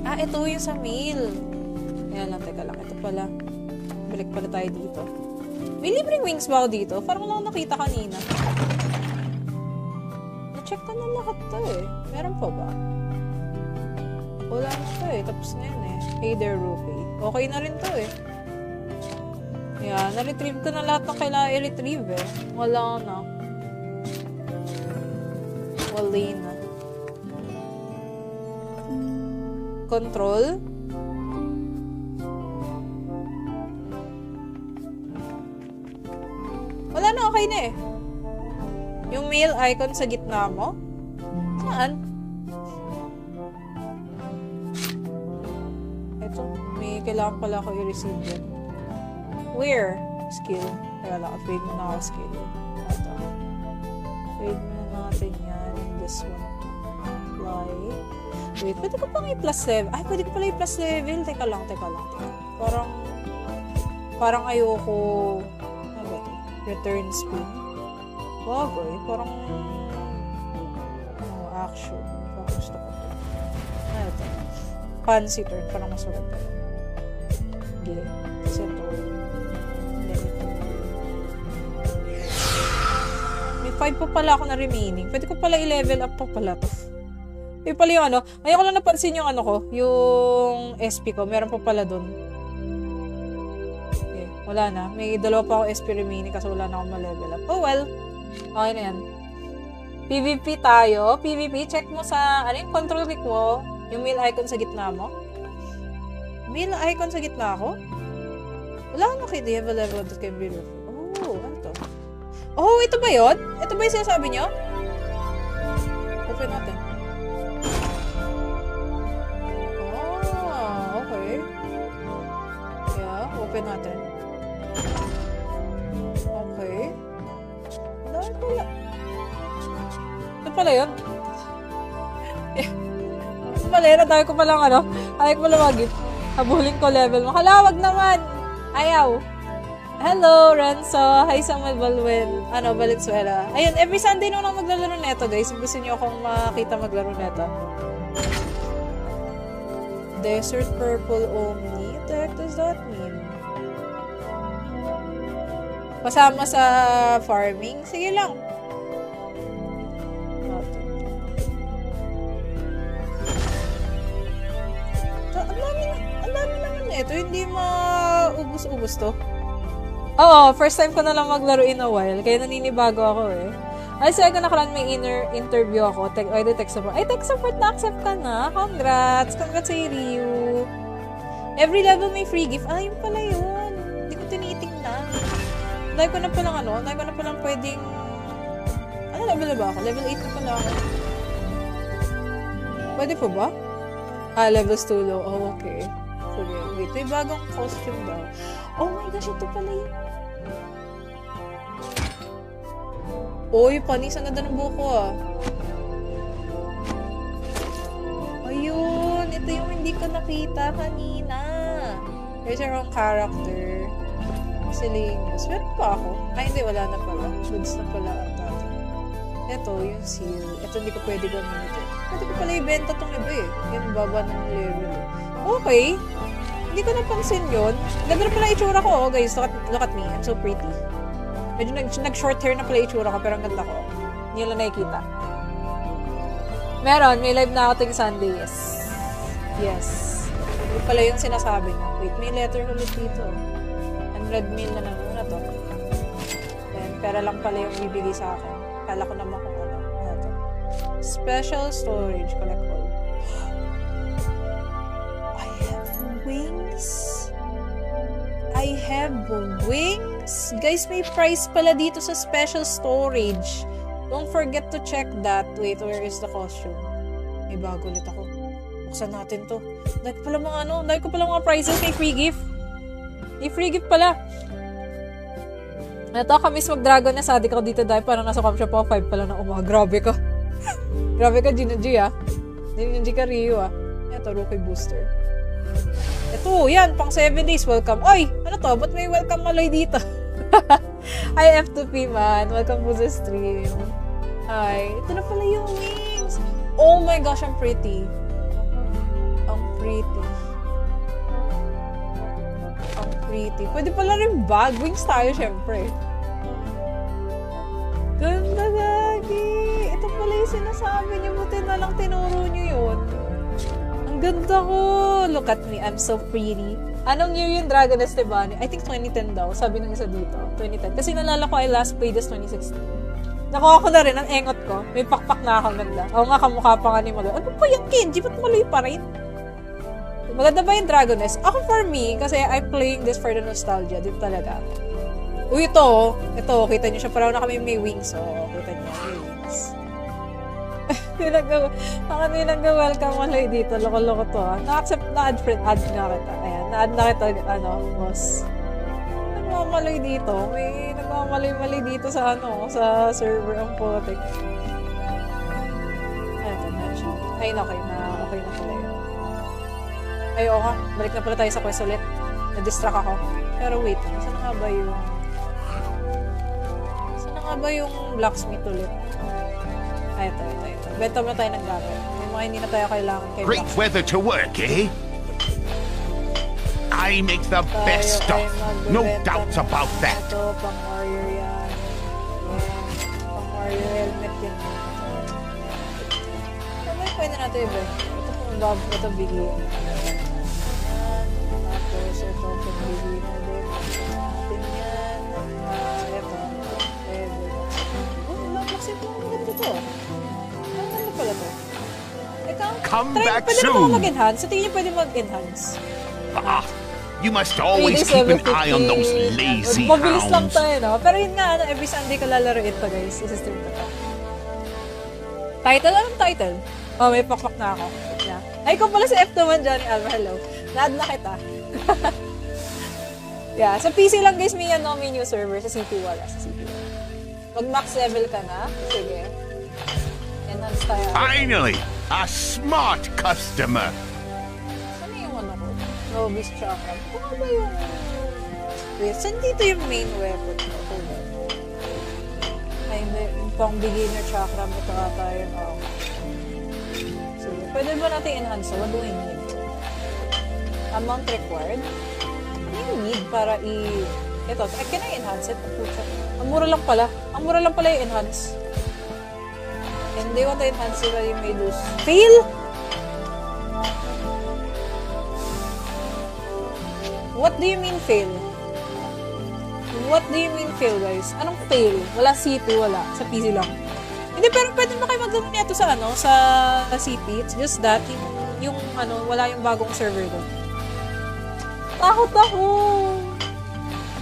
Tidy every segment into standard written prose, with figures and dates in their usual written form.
Ito yung sa mail. Ayan lang, teka lang. Ito pala. Balik pala tayo dito. May libreng wings ba ako dito? Parang lang nakita kanina. Na-check ko na lahat to eh. Meron pa ba? Wala na to eh. Tapos na yun eh. Hey there, Rupee. Okay na rin to eh. Yan. Na-retrieve ko na lahat ng kailangan i-retrieve eh. Wala na. Wala na. Control. Wala na, okay na eh. Yung mail icon sa gitna mo? Saan? Ito, may kailangan pala ako i-receive yun. Where? Skill. Kaya lang, upgrade mo na ako skill. Ito. Upgrade mo na natin yan. This one. Apply. Wait, pwede ko pang i-plus level. Ay, pwede ko pala i-plus level. Teka lang. Parang ayoko. Ano ba ito? Return spin. Bagay. Parang action. Parang gusto ko ito. Ano ito? Fancy turn. Parang masulat pa. Okay. Kasi ito. May 5 pa pala ako na remaining. Pwede ko pala i-level up pa pala to. May pala yung ano. Ngayon ko lang napansin yung ano ko. Yung SP ko. Meron pa pala dun. Okay. Wala na. May 2 pa ako SP remaining kasi wala na akong ma-level up. Oh well. Okay na yan. PvP tayo. PvP. Check mo sa ano yung control click mo. Yung mail icon sa gitna mo. Mail icon sa gitna ko? Wala akong nakita. You have a level that can be removed. Oh, ano to? Oh, ito ba yun? Ito ba yung sinasabi nyo? Open natin. Okay. Yeah, open natin. Okay. Dahil pala. Ito pala yun. Ito pala yun. Dahil ko palang ano. Dahil ko palang magit. Habulin ko level mo. Kalawag naman. Ayaw. Hello, Renzo. Hi, Samuel Balwen. Valenzuela. Ayun, every Sunday naman ako maglalaro neto, guys. Kung gusto nyo akong makita maglaro neto. Desert Purple Omni? What the heck does that mean? Pasama sa farming? Sige lang. Ang dami naman ito. Hindi maubos-ubos to. Oo, first time ko na lang maglaro in a while. Kaya naninibago ako eh. Ay, so ako nakaraan may interview ako. Tech support. Ay, tech support na-accept ka na. Congrats! Congrats sa Ryu. Every level may free gift. Yun pala yun. Hindi ko tinitingnan. Dahil ko na palang pwedeng... Ano level na ba ako? Level 8 na pala ako. Pwede po ba? Levels too low. Oh, okay. Sige, wait. May bagong costume daw. Oh my gosh, ito pala yun. Oy, panisan na ng buko ah. Ayun, ito yung hindi ko nakita kanina. There's your own character. Miscellaneous. Meron pa ako? Hindi, wala na pala. Goods na pala ang tato. Ito, yung seal. Ito hindi ko pwede gamitin. Pwede ko pala ibenta tong iba eh. Yung baba ng level. Okay. Hindi ko napansin yun. Ganda na pala itsura ko, oh, guys. Look at me. I'm so pretty. Medyo nag-short hair na pala itsura ko, pero ang ganda ko. Hindi lang nakikita. Meron. May live na ako ting Sunday. Yes. Hindi pala yung sinasabi niya. Wait, may letter ulit dito. 100 mil na naman na to. Then, pera lang pala yung bibigay sa akin. Kala ko naman kung ano. Ano to? Special storage. Collect all. I have wings. Guys, may price pala dito sa special storage. Don't forget to check that. Wait, where is the costume? May bago ulit ako. Buksan natin to. Dahil ko pala mga prizes. May free gift. May free gift pala. Ito, kamis mag-dragon na sadik ako dito dahil parang nasa com shop ako 5 pala na umaga. Grabe ka. Grabe ka, Gina-G ah. Gina-G ka, Ryu ah. Ito, rookie booster. Ito, yan, pang 7 days, welcome. Oy, ano to? Ba't may welcome maloy dito? Hi, F2P man. Welcome to the stream. Hi. Ito na pala yung wings. Oh my gosh, ang pretty. Ang pretty. pretty. Ang pretty. Pwede pala rin bag. Wings tayo, syempre. Ganda, gagi. Ito pala yung sinasabi niyo. Buti na lang tinuro niyo yun. Ang ganda ko. Look at me. I'm so pretty. Anong year yung Dragoness Tebani? I think 2010 daw. Sabi ng isa dito. 2010. Kasi nalala ko I last played this 2016. Nakuha ko na rin. Ang engot ko. May pakpak na ako ganda. Oo nga, kamukha pa nga ni Malo. Ano pa yung Kenji? Ba't mali pa rin? Maganda ba yung Dragoness? Ako for me, kasi I'm playing this for the nostalgia. Din talaga. Uy, ito. Ito, kita niyo siya. Parang na kami may wings. Oo, kita niyo. May wings. Ako nilagga-welcome Maloy dito. Loko-loko to. Na-accept na add na kita. Ayan, na-add na kita, boss. Nagmamaloy dito. May nagmamaloy-maloy dito sa, sa server ang potek. Ayan, okay na pala yun. Ay, oo nga. Balik na pala tayo sa quest ulit. Na-distract ako. Pero wait, saan nga ba yung blacksmith ulit? Ay, ito. Benta mo na tayo ng gamit. May mga hindi na tayo kailangan kay Great weather to work, eh? I make the best stuff. No doubts about that. Ito, pang-warrior yan. Pang-warrior helmet yan. Ano ba yung pwede natin iba? Ito bigyan. Tapos, ito, pagbigyan na din. Natin yan. Ito. Bakit mo maganda to? Ano pala to? Come back pwede soon. Pwede na mag-enhance? Sa tingin niyo pwede mag-enhance? You must always keep an eye on those lazy Mabilis lang hounds. tayo, no? Pero yun nga, every Sunday ko lalaroin to, guys. Isa-stream ko to. Title? Anong title? Oh, may pakpak na ako. Ay, kung pala si F2-1, Johnny Alva, hello. Na-add na kita. Yeah, sa PC lang, guys, may new server. Sa CP wala. Mag-max level ka na. Sige. Enhance tayo. Finally, a smart customer. Saan yung ko? Novice Chakra. Ano ba yung... Wait, saan dito yung main weapon? Hold on. Ay, yung pang beginner chakra. Ito ata yung... Sige. Pwede ba natin enhance? What do I need? Amount required? Ano yung need para Ito, can I enhance it? Ang mura lang pala. Ang mura lang pala yung enhance. And they want to enhance it, you may lose. Fail? What do you mean fail? What do you mean fail, guys? Anong fail? Wala C2, wala. Sa PC lang. Hindi, pero pwede mo kayo mag-down nito sa sa CP. It's just that, wala yung bagong server doon. Takot ako!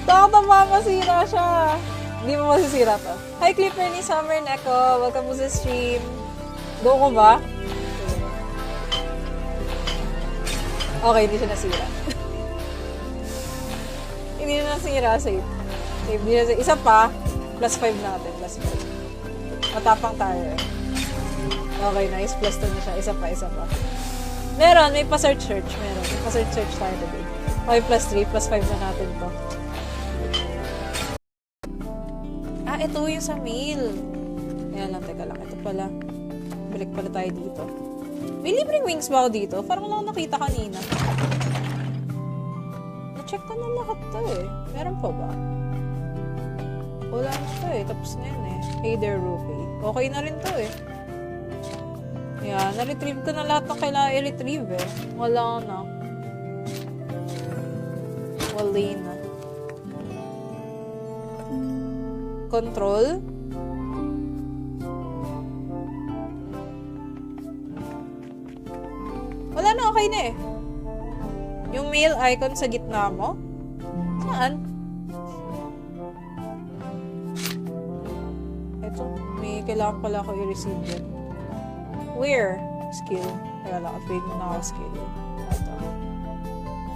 Takot na masira siya. Hindi mo masisira to. Hi, Clipper ni Summer Neko. Welcome mo sa stream. Go ko ba? Okay, hindi siya nasira. Hindi na nasira. Save. Hindi na nasira. Isa pa. Plus 5 natin. Plus 5. Matapang tayo eh. Okay, nice. Plus 2 na siya. Isa pa. Meron. May pa-search. Meron. May pa-search tayo today. Okay, plus 3. Plus 5 na natin to. Ito yung sa mail. Ayan lang, teka lang. Ito pala. Balik pala tayo dito. May libreng wings ba ako dito? Parang wala akong nakita kanina. Na-check ko na lahat to eh. Meron pa ba? Wala na siya eh. Tapos na yun eh. Hey there, Rupee. Okay na rin to eh. Yan. Na-retrieve ko na lahat ng kailangan i-retrieve eh. Wala na. Wala na. Control. Wala na, okay na eh. Yung mail icon sa gitna mo? Saan? Ito, may kailangan pala ako i-receive din. Where? Skill. Kaya lang, upgrade mo na ako skill. Ito.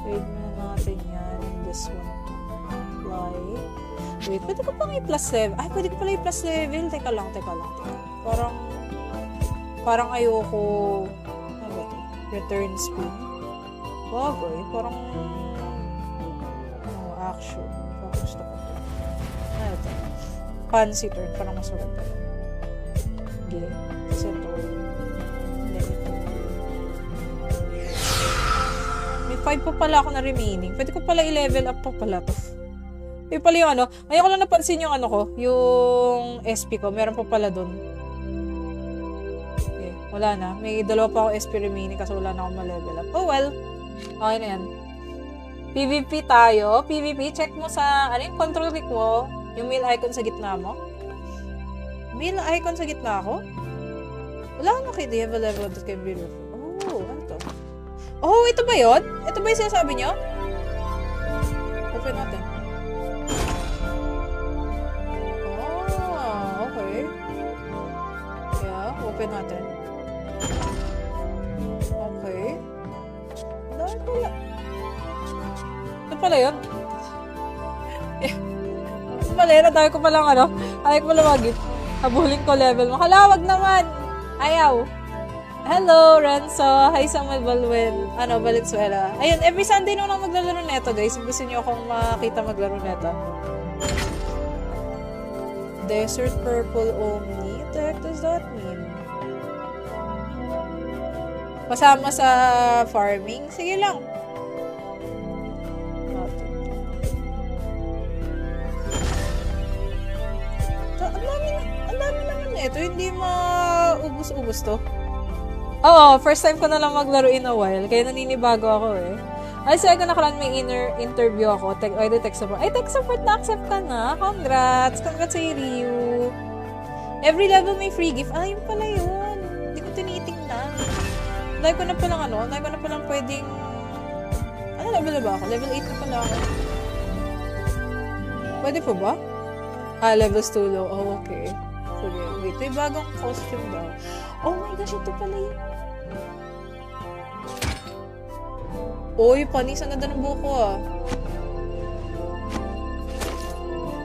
Upgrade mo na natin yan. This one. Apply. Wait, pwede ko pang i-plus level. Ay, pwede ko pala i-plus level. Teka lang. Parang ayoko. Ano ba ito? Return speed. Bagay. Parang action. Parang gusto ko. Ano ito? Fancy turn. Parang mas maganda. Okay. Kasi ito. 5 pa pala ako na remaining. Pwede ko pala i-level up pa pala to. Yung pala yung ano, ngayon ko lang napansin yung ano ko, yung SP ko, meron pa pala dun. Okay, wala na. May dalawa pa ako SP remaining kasi wala na akong ma-level up. Oh well, okay na yan. PvP tayo. PvP, check mo sa, ano yung control click mo, yung mail icon sa gitna mo. Mail icon sa gitna ako? Wala akong makita. You have a level that can be removed. Oh, ano to? Oh, ito ba yun? Ito ba yung sinasabi nyo? Open natin. Ah, okay. Yeah, open natin. Okay. Dahil pala. Ito pala yun. Ito pala yun. Dahil ko palang ano. Dahil ko palang mag-gift. Habulin ko level mo. Kalawag naman. Ayaw. Hello, Renzo. Hi, Samuel Balwen. Valenzuela. Ayun, every Sunday nung maglalaro neto, guys. Gusto niyo akong makita maglaro neto. Desert Purple Omni. What the heck does that mean? Pasama sa farming? Sige lang. Ang dami naman ito. Hindi maubos-ubos to. Oo, first time ko na lang maglaro in a while. Kaya naninibago ako eh. Ay, so ako nakaraan may interview ako. Tech support. Ay, tech support na-accept ka na. Congrats. Congrats sa Ryu. Every level may free gift. Ah, yun pala yun. Hindi ko tinitingnan. Dahil ko na palang pwedeng... Ano level na ba ako? Level 8 na pala ako. Pwede po ba? Ah, levels too low. Oh, okay. Sige, wait. May bagong costume daw. Oh my gosh, ito pala yun. Uy, panis ang ganda ng buko ah.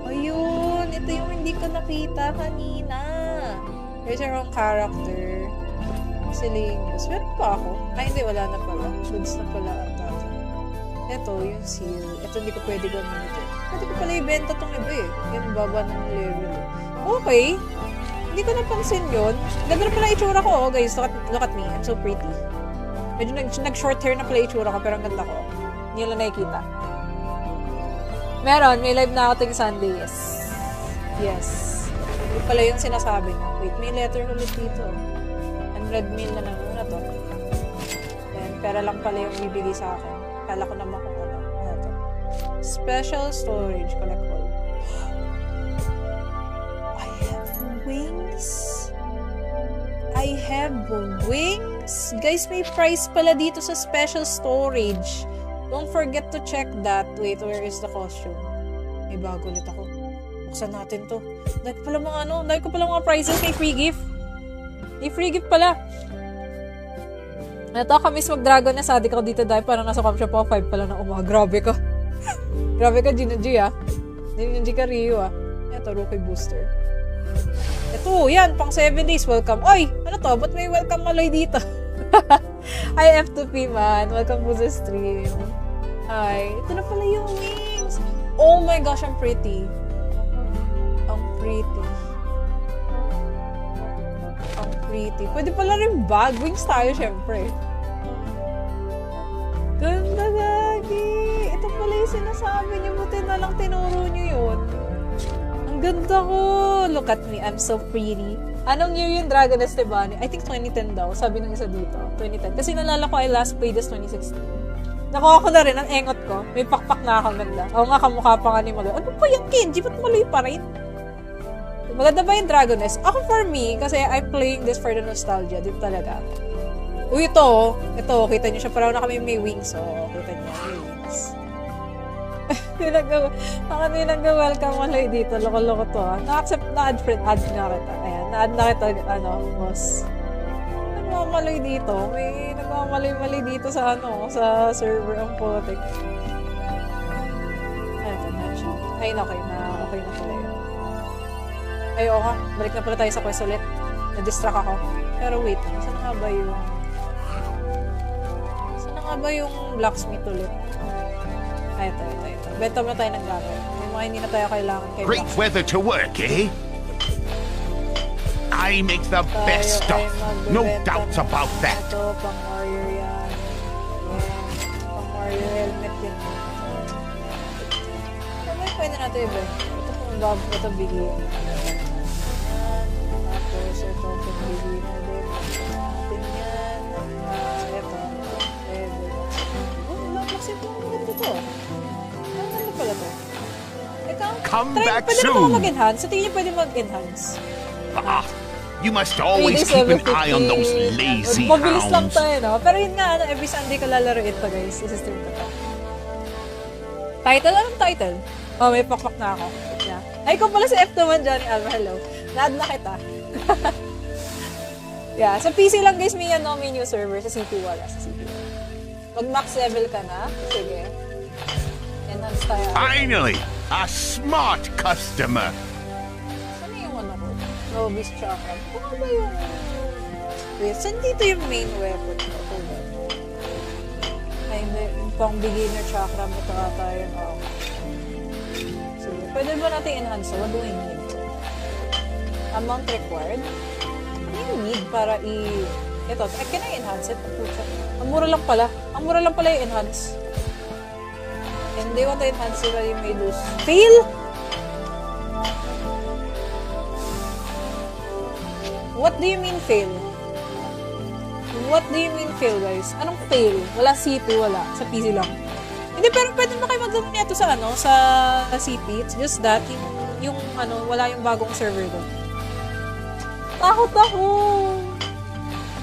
Ayun, ito yung hindi ko nakita kanina. There's our own character. Silingos. Meron pa ako? Ay, hindi, wala na pala. Goods na pala ang tata. Ito, yung seal. Ito hindi ko pwede gamitin. Pwede ko pala ibenta tong iba eh. Yan, baba ng level. Okay. Hindi ko napansin yun. Ganda na pala itsura ko, oh, guys. Look at me. I'm so pretty. Medyo nag-short hair na pala itsura ko, pero ang ganda ko. Hindi lang nakikita. Meron. May live na ako ting Sunday. Yes. Hindi pala yun sinasabi niya. Wait, may letter ulit dito. Unread mail na naman na to. Yan. Pera lang pala yung bibigay sa akin. Kala ko naman kung ano. Ano to. Special storage. Collect all. I have wings. Guys, may price pala dito sa special storage. Don't forget to check that. Wait, where is the costume? May bago ulit ako. Buksan natin to. Dahil ko pala mga prices. May free gift. May free gift pala. Ito, kamis mag-dragon na sadik ako dito dahil parang nasa camp shop ako. 5 pala na umaga. Grabe ka. Grabe ka, Gina G ah. Gina G ka, Rio ah. Ito, rookie booster. Ito, yan, pang 7 days, welcome. Oy, ano to? Ba't may welcome Maloy dito? Hi, F2P man. Welcome to the stream. Hi. Ito na pala yung wings. Oh my gosh, ang pretty. Ang pretty. Ang pretty. Pwede pala rin bag. Wings tayo, syempre. Ganda gagi. Ito pala yung sinasabi niyo. Buti na lang tinuro niyo yun. Ganda ko. Look at me. I'm so pretty. Anong year yung Dragon Esteban? I think 2010 daw. Sabi ng isa dito. 2010. Kasi nalala ko I last played this 2016. Nakuha ko na rin. Ang engot ko. May pakpak na akong ganda. Oo nga, kamukha pa nga ni Maloy. Ano pa yung Kenji? Ba't Maloy pa rin? Maganda ba yung Dragon Nest? Ako for me, kasi I'm playing this for the nostalgia. Dito talaga. Uy, ito. Ito, kita nyo siya. Parang na kami may wings. Oo, kita nyo. May wings. Ang nag-welcome Maloy dito. Loko-loko to ah. Na-accept na add nga kita. Ayan, na-add na kita, boss. Nagmamaloy dito. May nagmamaloy-maloy dito sa sa server ang potek. Ay, okay na pala yun. Ay, okay. Balik na pala tayo sa quest ulit. Na-distract ako. Pero wait, saan nga ba yung blacksmith ulit? Ay, ito. Benta mo na tayo ng gamit. May mga hindi na tayo kailangan kay Great weather to work, eh? I make the best stuff. No doubts about that. Ito, pang warrior yan. Pang warrior natin iba. Ito kung ito bigay. Tapos ito kung bigay na din. Natin yan. Ito. Max ito. Maganda to. Ano pala to? Come back pwede soon. na ako mag-enhance. Sa tingin niyo pwede mag-enhance. You must always keep an eye on those lazy Mabilis lang hounds. tayo, no? Pero yun nga, every Sunday ko lalaroin to, guys. Isistream ko to. Title? Anong title? Oh, may pakpak na ako. Yeah. Ay, kung pala si F2 Johnny Alva, hello. Na-add na kita. Yeah, sa PC lang, guys, may new server. Sa CPU wala. Sa CPU. Mag-max level ka na. Sige. Enhance tayo. Finally, a smart customer. Saan yung ano ko? Novice Chakra. Ano ba yung... Wait, saan dito yung main weapon ko? Ay, hindi. Yung pang beginner chakra mo ito ata yun. Oh. Sige. Pwede ba natin enhance? What do we need? Amount required? Ano yung need para Ito, can I enhance it? Pucha. Ang mura lang pala. Ang mura lang pala yung enhance. And they want to enhance it, you may lose. Fail? What do you mean fail? What do you mean fail, guys? Anong fail? Wala CP, wala. Sa PC lang. Hindi, pero pwede ba kayo mag-download nito sa sa CP? It's just that, yung wala yung bagong server doon. Takot ako!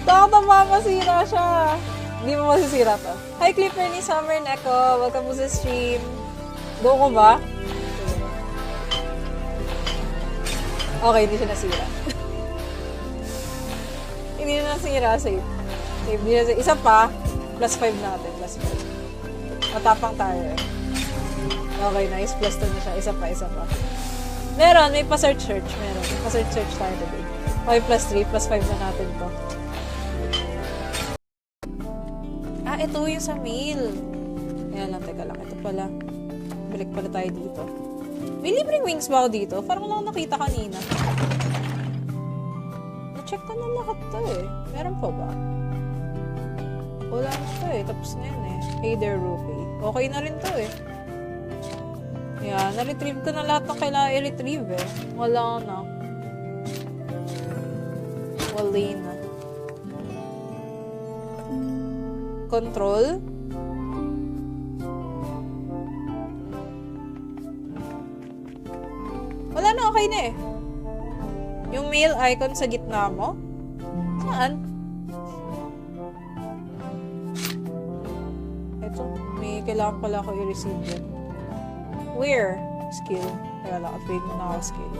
Takot na masira siya. Hindi mo masisira to. Hi, Clipper ni Summer Neko. Welcome po sa stream. Go ko ba? Okay, hindi siya nasira. Hindi na nasira. Save. Hindi na nasira. Isa pa. +5 natin. +5. Matapang tayo eh. Okay, nice. +2 na siya. Isa pa. Meron. May pa-search. Meron. May pa-search tayo today. Okay, +3. +5 na natin to. Ito yung sa mail. Ayan lang, teka lang. Ito pala. Balik pala tayo dito. May libreng wings ba ako dito? Parang lang nakita kanina. Na-check ko na lahat to eh. Meron pa ba? Wala na to eh. Tapos na yun eh. Hey there, Rupee. Okay na rin to eh. Yeah, na-retrieve ko na lahat ng kailangan i-retrieve eh. Wala na. Wala na. Control. Wala na, okay na eh. Yung mail icon sa gitna mo. Saan? Ito, may kailangan pala ako i-receive yun. Where? Skill. Kaya lang, upgrade mo na ako skill.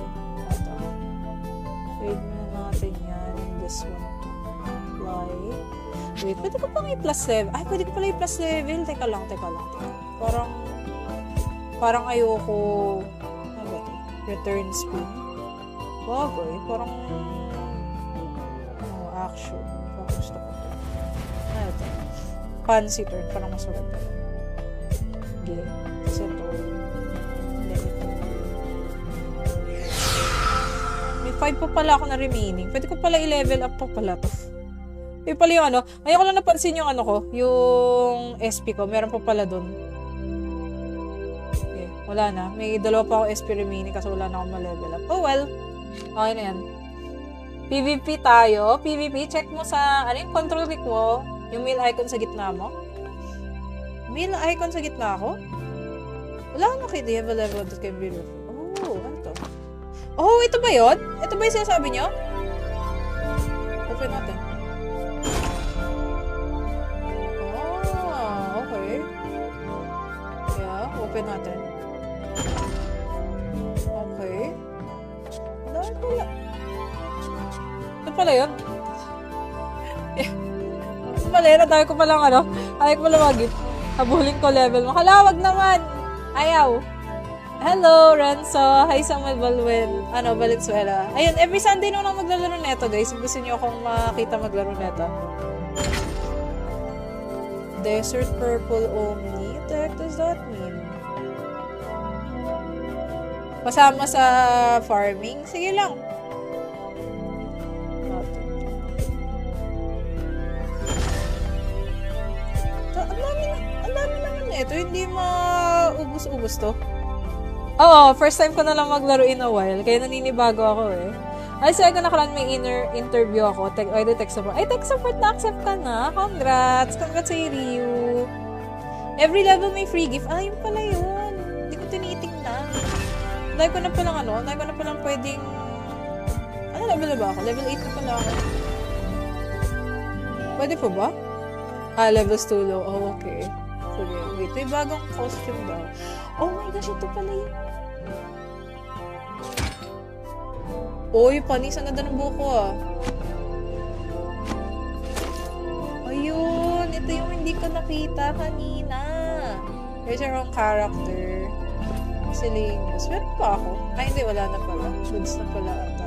Ito. Upgrade mo na natin yan. This one. Apply. Wait, pwede ko pang i-plus level. Ay, pwede ko pala i-plus level. Teka lang. Parang ayoko. Ano ba ito? Return spin. Bagay. Parang action. Parang gusto ko ito. Ano ito? Fancy turn. Parang mas maganda. Okay. Kasi ito. May 5 pa pala ako na remaining. Pwede ko pala i-level up pa pala to. May pala yung ayoko lang napansin yung yung SP ko. Meron pa pala dun. Okay, wala na. May 2 pa ako SP remaining kasi wala na akong ma-level up. Oh well. Okay na yan. PvP tayo. PvP, check mo sa, yung control click mo, yung mail icon sa gitna mo. Mail icon sa gitna ako? Wala akong makita. You have a level that can be removed. Oh, ano to? Oh, ito ba yun? Ito ba yung sinasabi nyo? Open natin. Open natin. Okay. Dahil pala. Ito pala yun. Ito pala yun. Dahil ko palang ayaw ko pala mag-gift. Habulin ko level mo. Kalawag naman. Ayaw. Hello, Renzo. Hi, Samuel Valenzuela. Ayun, every Sunday naman ako maglalaro neto, guys. Kung gusto nyo akong makita maglaro neto. Desert Purple Omni. What the heck does that mean? Kasama sa farming? Sige lang. Ang dami naman ito. Hindi maubos-ubos to. Oo, first time ko na lang maglaro in a while. Kaya naninibago ako eh. Ay, sa nakaraan may interview ako. Tech support. Ay, tech support na-accept ka na. Congrats! Congrats sa Ryu. Every level may free gift. Ah, yun pala yun. Hindi ko tinitingnan. Dahil ko na palang pwedeng... Ano level na ba ako? Level 8 na pala ako. Pwede po ba? Ah, levels too low. Oh, okay. Sige, wait. May bagong costume daw. Oh my gosh, ito pala yun. Uy, panis. Ang ganda ng buko ah. Ayun. Ito yung hindi ko nakita kanina. There's your own character. Miscellaneous. Meron pa ako? Ay, hindi. Wala na pala. Goods na pala ata.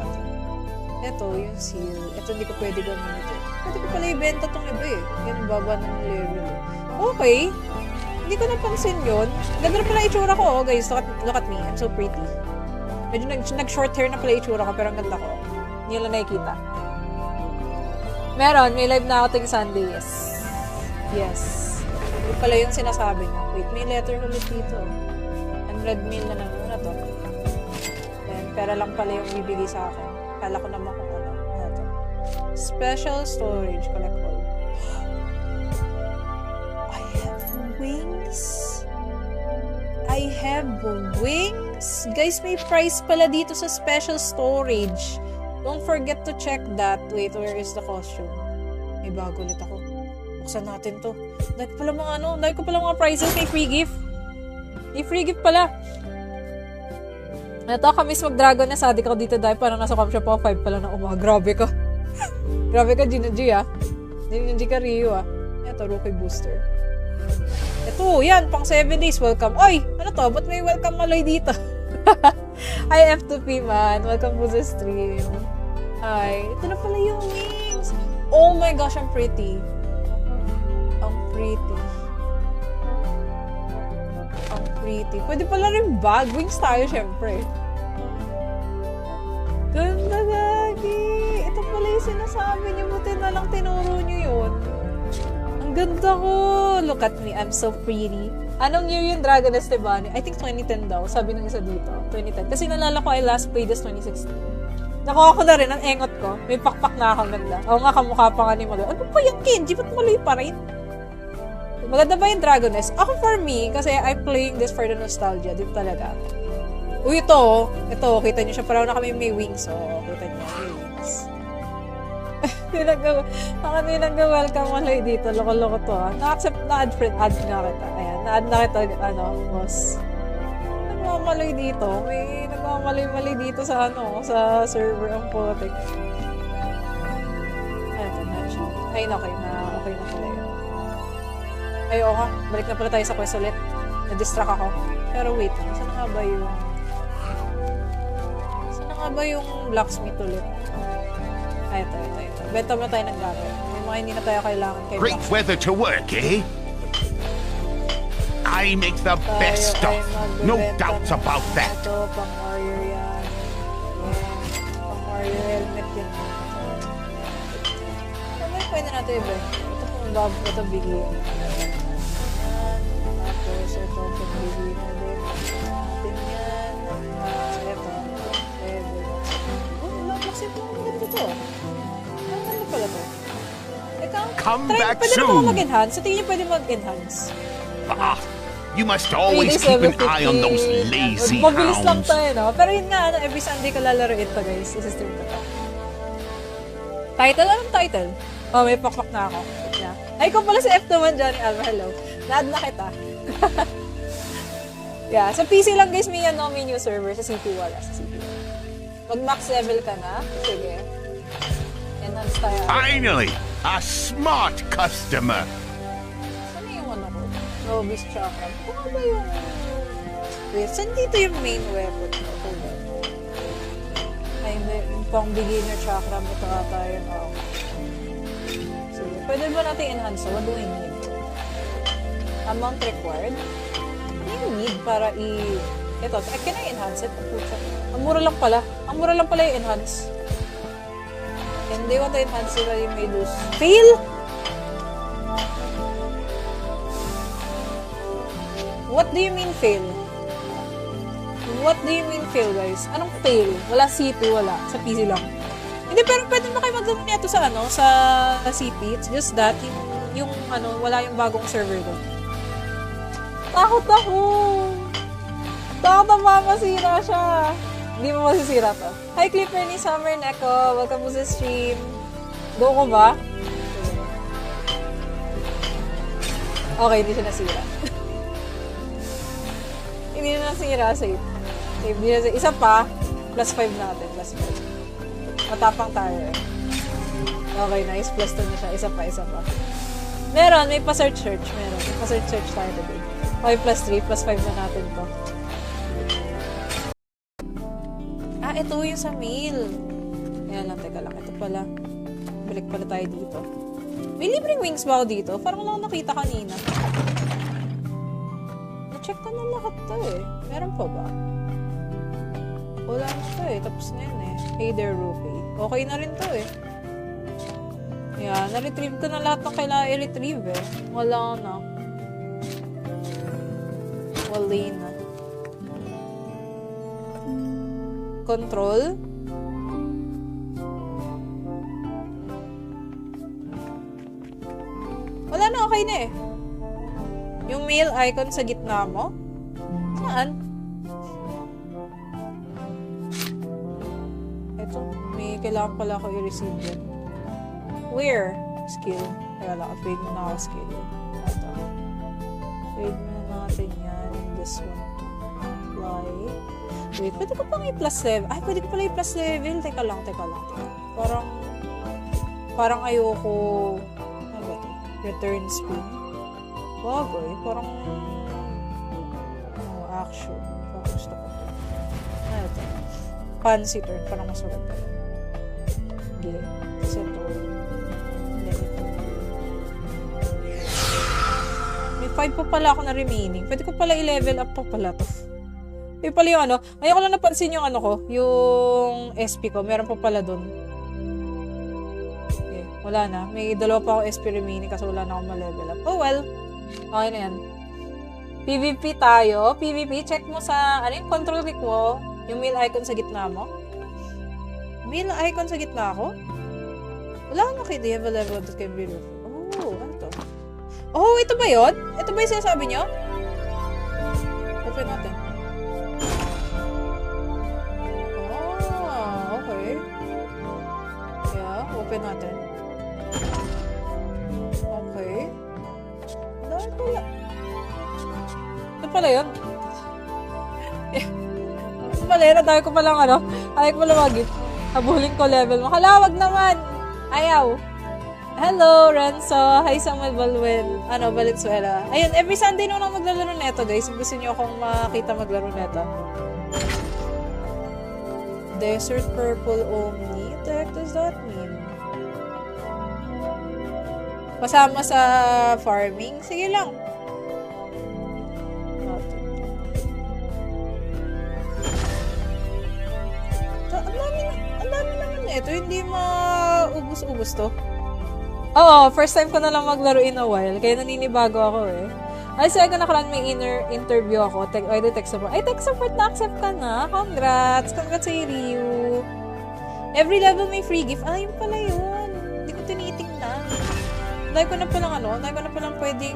Ito, yung seal. Ito hindi ko pwede gamitin. Pwede ko pala ibenta tong iba eh. Yan, baba ng level. Okay. Hindi ko napansin yun. Ganda na pala itsura ko. Oh, guys, look at me. I'm so pretty. Medyo nag-short hair na pala itsura ko, pero ang ganda ko. Hindi lang nakikita. Meron, may live na ako ting Sunday. Yes. Hindi pala yung sinasabi niya. Wait, may letter ulit dito. 100 mil na naman na to. Then, pera lang pala yung bibigay sa akin. Kala ko naman kung ano. Ano to? Special storage. Collect all. I have wings. I have wings. Guys, may price pala dito sa special storage. Don't forget to check that. Wait, where is the costume? May bago ulit ako. Buksan natin to. Dahil pala mga ano, dahil ko pala mga prizes. May free gift. May free gift pala. Ito, kamis mag-dragon na sadik ako dito dahil parang nasa comp shop ako 5 pala na umaga. Grabe ka. Grabe ka, Gina G ah. Gina G ka, Ryu ah. Ito, rookie booster. Ito, yan, pang 7 days, welcome. Oy, ano to? Ba't may welcome Maloy dito? Hi, F2P man. Welcome to the stream. Hi. Ito na pala yung wings. Oh my gosh, I'm pretty. Ang pretty. Ang pretty. Pwede pala rin bag. Wings tayo, syempre. Ganda, gagi. Ito pala yung sinasabi niyo. Buti na lang tinuro niyo yun. Ang ganda ko. Look at me. I'm so pretty. Anong year yung Dragon Estebani? I think 2010 daw. Sabi ng isa dito. 2010. Kasi nalala ko I last played this 2016. Nakuha ko na rin ang engot ko. May pakpak na akong ganda. Oo nga, kamukha pa nga ni Maloy. Ano pa yung Kenji? Ba't Maloy pa rin? Maganda ba yung Dragon Est? Ako for me, kasi I'm playing this for the nostalgia. Dito talaga. Uy, ito. Ito, kita nyo siya. Parang na kami may wings. Oh, kita nyo. May wings. May nag-welcome Maloy dito. Loko-loko to ah. Na-accept na add friend. Add nga kita. Ayan. Na-add na kita. Ano, boss. Nagmamaloy dito. May nagmamaloy-maloy dito sa ano, sa server ang potek. Ayan, na siya. Ayun, okay na pala yun. Ay, oo nga. Balik na pala tayo sa quest ulit. Na-distract ako. Pero wait, saan nga ba yung blacksmith ulit? Ay, ito. Benta mo na tayo ng gamit. May mga hindi na tayo kailangan kay Great blacksmith. weather to work, eh? I make the best stuff. No doubts about that. Ito, pang warrior yan. Pang warrior helmet yan. Ano yung pwede natin iba? Ito pang bob, ito bigay. Tapos ito pang bigay na din. Natin yan. Ito. Pwede. Kasi ito, maganda to. Ano pala to? Come back pwede soon. na ba mag-enhance? Sa tingin niyo pwede mag-enhance? You must always keep an eye on those lazy Mabilis lang hounds. tayo, no? Pero yun nga, every Sunday ko lalaroin to, guys. Isa-stream ko to. Title? Anong title? Oh, may pakpak na ako. Yeah. Ay, kung pala si F2man, Johnny Alva, hello. Na-add na kita. Yeah, sa PC lang, guys, may new server. Sa CP wala. Mag-max level ka na. Sige. Enhance tayo. Finally, a smart customer. Ano yung ano ko? Nobis Chakra. Ito nga ba yung... Wait, saan dito yung main weapon ko? Ay, hindi. Yung pang beginner chakra. Ito ata yun. Oh. Sige. Pwede ba natin enhance? What do we need? Amount required? What do you need para Ito. Can I enhance it? Ang mura lang pala. Ang mura lang pala yung enhance. And they want to enhance it, you may lose. Fail? What do you mean fail? What do you mean fail, guys? Anong fail? Wala CP, wala. Sa PC lang. Hindi, pero pwede na kayo mag-download nito sa sa CP. It's just that, yung wala yung bagong server doon. Takot ako! Takot na masira siya. Hindi mo masisira to. Hi, Clipper ni Summer Neko. Welcome mo sa stream. Go ko ba? Okay, hindi siya nasira. Hindi na nasira. Save. Hindi na nasira. Isa pa. +5 natin. +5. Matapang tayo eh. Okay, nice. +2 na siya. Isa pa. Meron. May pa-search. Meron. May pa-search tayo today. Okay, +3. +5 na natin to. Ito yung sa mail. Ayan lang, teka lang. Ito pala. Balik pala tayo dito. May libreng wings ba ako dito? Parang lang nakita kanina. Na-check ko na lahat to eh. Meron pa ba? Wala na to eh. Tapos na yun eh. Hey there, Rupee. Okay na rin to eh. Yan. Na-retrieve ko na lahat ng kailangan i-retrieve eh. Wala na. Wala na. Control. Wala na, okay na eh. Yung mail icon sa gitna mo? Saan? Ito, may kailangan pala ako i-receive yun. Where? Skill. Kaya lang, upgrade mo na ako skill. Ito. Upgrade mo na natin yan. This one. Apply. Wait, pwede ko pang i-plus level. Ay, pwede ko pala i-plus level. Teka lang. Parang ayoko. Ano ba ito? Return spin. Bagay. Parang action. Parang gusto ko. Ano ito? Fancy turn. Parang masulat pa yun. Okay. Settle. May 5 pa pala ako na remaining. Pwede ko pala i-level up pa pala to. May pala yung ngayon ko lang napansin yung yung SP ko. Meron pa pala dun. Okay, wala na. May 2 pa ako SP remaining kasi wala na akong ma-level up. Oh well. Okay na yan. PvP tayo. PvP, check mo sa, yung control click mo. Yung mail icon sa gitna mo. Mail icon sa gitna ako? Wala akong nakita. You have a level that can be removed. Oh, ano to? Oh, ito ba yun? Ito ba yung sinasabi nyo? Open natin. Open natin. Okay. Dahil pala. Ito pala yun. Ito pala yun. Dahil ko palang ayaw ko pala magit. Habulin ko level mo. Kalawag naman. Ayaw. Hello, Renzo. Hi, Samuel Balwin. Valenzuela. Ayun, every Sunday naman ako maglalaro neto, guys. Kung gusto nyo akong makita maglaro neto. Desert Purple Omni. What the heck does that mean? Pasama sa farming? Sige lang. Ang dami naman ito. Hindi maubos-ubos to. Oo, first time ko na lang maglaro in a while. Kaya naninibago ako eh. Ay, so ako nakaraan may interview ako. Tech support. Ay, tech support na-accept ka na. Congrats. Congrats sa Ryu. Every level may free gift. Ah, yun pala yun. Hindi ko tinitingnan. Dahil ko na palang pwedeng...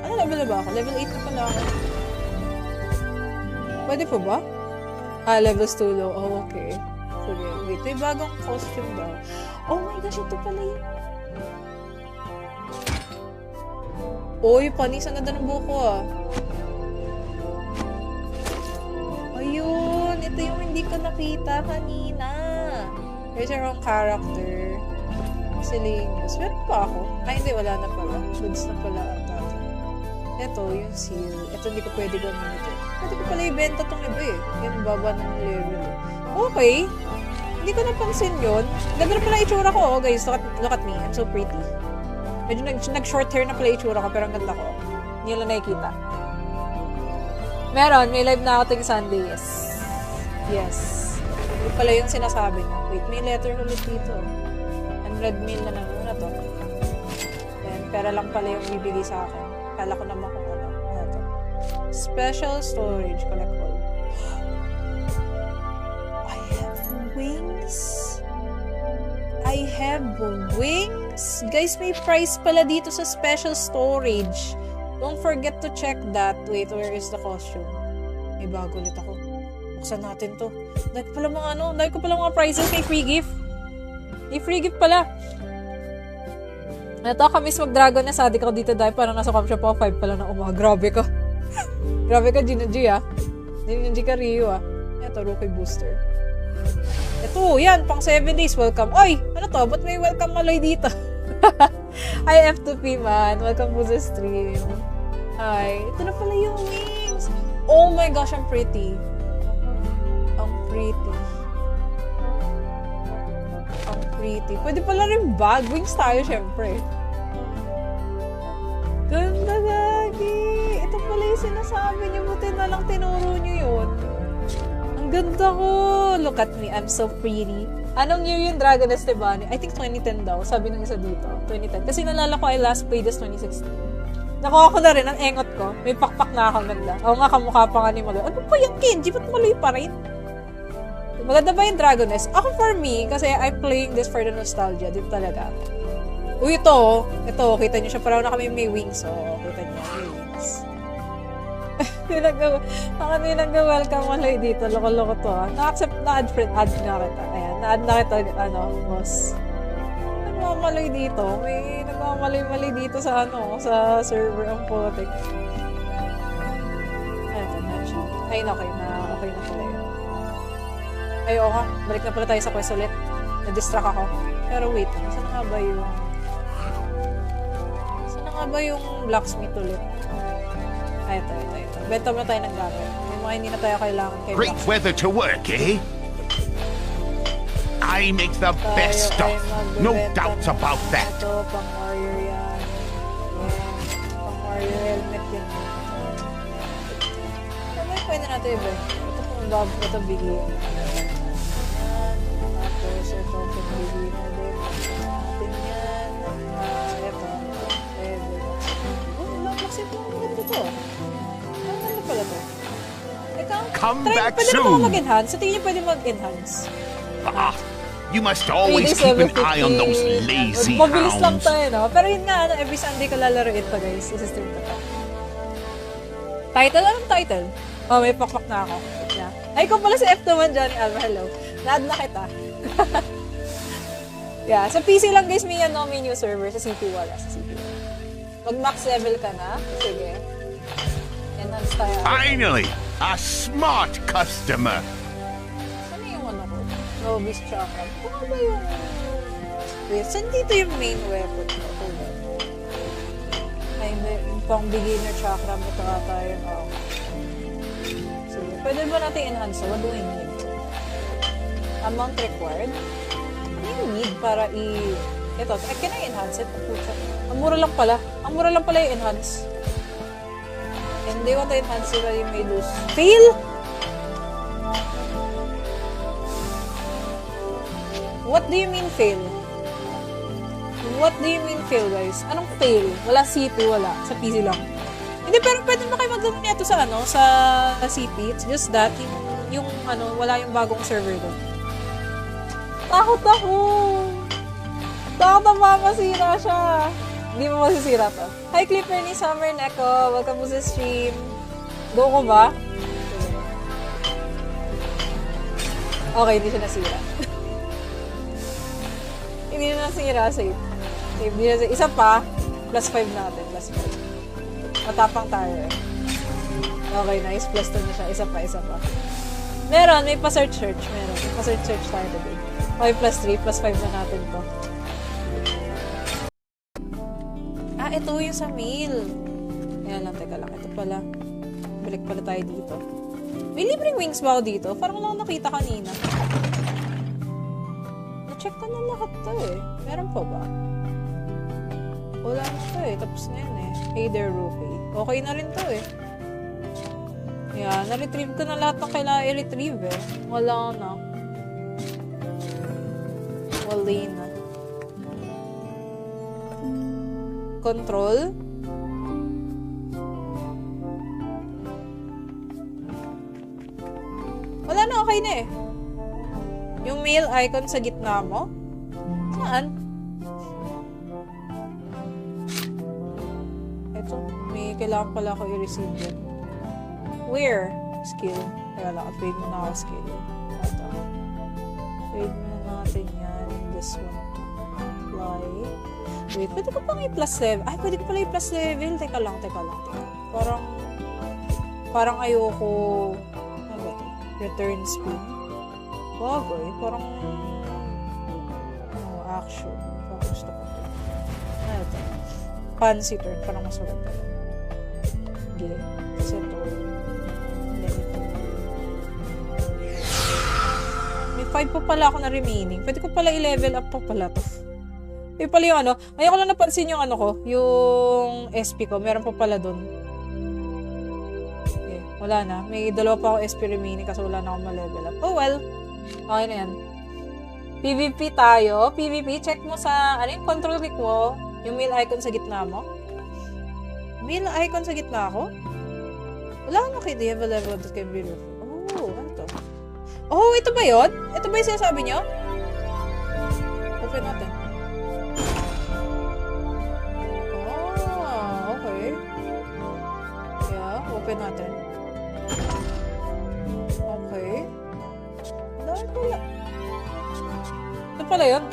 Ano level na ba ako? Level 8 na pala ako. Pwede po ba? Ah, levels too low. Oh, okay. Sige, wait. May bagong costume daw. Oh my gosh, ito pala yun. Oy, panisan na ng buko ah. Ayun, ito yung hindi ko nakita kanina. There's your own character. Miscellaneous. Meron pa ako. Ay, hindi, wala na pala. Goods na pala ang tato. Ito, yung seal. Ito, hindi ko pwede gamitin. Pwede ko pala ibenta tong iba eh. Yung baba ng level. Okay. Hindi ko napansin yun. Ganda na pala itsura ko, oh, guys. Look at me. I'm so pretty. Medyo nag-short hair na pala itsura ko, pero ang ganda ko. Hindi lang nakikita. Meron. May live na ako ting Sunday. Yes. Hindi pala yung sinasabi niya. Wait, may letter ulit dito. Red mail na naman na to. Then, pera lang pala yung bibigay sa akin. Kala ko naman kung ano. Ano to? Special storage. Collect all. wings. I have wings. Guys, may price pala dito sa special storage. Don't forget to check that. Wait, where is the costume? May bago ulit ako. Buksan natin to. Dahil ko pala mga prizes. May free gift. May free gift pala. Ito, kamis mag-dragon na sadik ako dito dahil parang nasa com shop ako 5 pala na umaga. Grabe ka. Grabe ka, Gina-G ah. Gina-G ka, Ryu ah. Ito, rookie booster. Ito, yan, pang 7 days. Welcome. Oy, ano to? Ba't may welcome maloy dito? Hi, F2P man. Welcome to the stream. Hi. Ito na pala yung wings. Oh my gosh, I'm pretty. Ang pretty. Ang pretty. Pwede pala rin bag. Wings tayo, syempre. Ganda, gagi. Ito pala yung sinasabi niyo. Buti na lang tinuro niyo yun. Ang ganda ko. Look at me. I'm so pretty. Anong year yung Dragon Esteban? I think 2010 daw. Sabi ng isa dito. 2010. Kasi nalala ko I last played this 2016. Nakuha ko na rin. Ang engot ko. May pakpak na ako ganda. Oo nga, kamukha pa nga ni Maloy. Ano pa yung Kenji? Ba't Maloy pa rin? Maganda ba yung Dragon Nest? Ako for me, kasi I'm playing this for the nostalgia. Din talaga. Uy, ito. Ito, kita nyo siya. Parang na kami may wings. Oo, kita nyo. May wings. Nag-welcome Maloy dito. Loko-loko to. Na-accept na add na kita. Ayan, na-add na kita, boss. Nagmamaloy dito. May nagmamaloy-maloy dito sa, sa server ang potek. Ayun, okay na pala yun. Ay, oo nga. Balik na pala tayo sa quest ulit. Na-distract ako. Pero wait, saan nga ba yung blacksmith ulit? Ay, ito. Benta mo na tayo ng gamit. May mga hindi na tayo kailangan kay Great weather to work, eh? I make the best stuff. No doubts about that. Ito, pang warrior yan. Pang warrior helmet yan. Ano ba yung pwede natin iba? Ito bigyan. Tapos ito bigyan na din. Natin yan. Ito. Bakit ito? Ang ganda to. Ang ganda pala to. Come back pwede soon. na ba mag-enhance? Sa tingin niyo pwede mag-enhance? You must always keep an eye on those lazy Mabilis lang hounds. tayo, no? Pero yun nga, every Sunday ko lalaroin to, guys. Isa-stream ko to. Title? Anong title? Oh, may pakpak na ako. Ay, kung pala si F2man, Johnny Alva, hello. Na-add na kita. Yeah, sa PC lang, guys, may new server. Sa CP wala. Mag-max level ka na. Sige. Enhance tayo. Finally, a smart customer. Saan yung ko? Novice Chakra. Kung ba yung... Wait, saan dito yung main weapon ko? Hold on. Ay, yung pang beginner chakra mo tayo. Oh. Sige. Pwede ba natin enhance? What do I need? Amount required? Ano yung need para Ito, can I enhance it? Ang mura lang pala. Ang mura lang pala yung enhance. And they want to enhance it, you may lose. Fail? What do you mean fail? What do you mean fail, guys? Anong fail? Wala C2, wala. Sa PC lang. Hindi, pero pwede ba kayo mag-down nito sa sa CP? It's just that, yung wala yung bagong server doon. Takot ako! Takot na masira siya. Hindi mo masisira to. Hi, Clipper ni Summer Neko. Welcome to the stream. Go ko ba? Okay, hindi siya nasira. Hindi na nasira. Save. Hindi na nasira. Isa pa. Plus 5 natin. Plus 5. Matapang tayo eh. Okay, nice. Plus 2 na siya. Isa pa. Meron. May pa-search. Meron. May pa-search tayo today. Okay, plus 3. Plus 5 na natin to. Ito yung sa mail. Ayan lang, teka lang. Ito pala. Balik pala tayo dito. May libreng wings ba ako dito? Parang wala akong nakita kanina. Na-check ko na lahat to eh. Meron pa ba? Wala na to eh. Tapos na yun eh. Hey there, Rupee. Okay na rin to eh. Yeah, na-retrieve ko na lahat ng kailangan i-retrieve eh. Wala na. Wala na. Control. Wala na, okay na eh. Yung mail icon sa gitna mo? Saan? Ito, may kailangan pala ako i-receive din. Where? Skill. Kaya lang, upgrade mo na ako skill. Ito. Upgrade mo na natin yan. This one. Apply. Wait, pwede ko pang i-plus level. Ay, pwede ko pala i-plus level. Teka lang. Parang ayoko. Ano ba ito? Return spin. Bagay. Parang action. Parang gusto ko. Ano ito? Fancy turn. Parang mas maganda. Okay. Kasi ito. May 5 pa pala ako na remaining. Pwede ko pala i-level up pa pala to. May pala yung ano. Ngayon ko lang napansin yung ano ko. Yung SP ko. Meron pa pala dun. Okay. Wala na. May dalawa pa ako SP remaining kasi wala na akong ma-level up. Oh well. Okay na yan. PvP tayo. PvP. Check mo sa ano yung control click mo. Yung mail icon sa gitna mo. Mail icon sa gitna ko? Wala akong nakita. You have a level that can be removed. Oh, ano to? Oh, ito ba yun? Ito ba yung sinasabi nyo? Open natin. Ah, okay. Yeah, open natin. Okay. Dahil pala. Ito pala yun.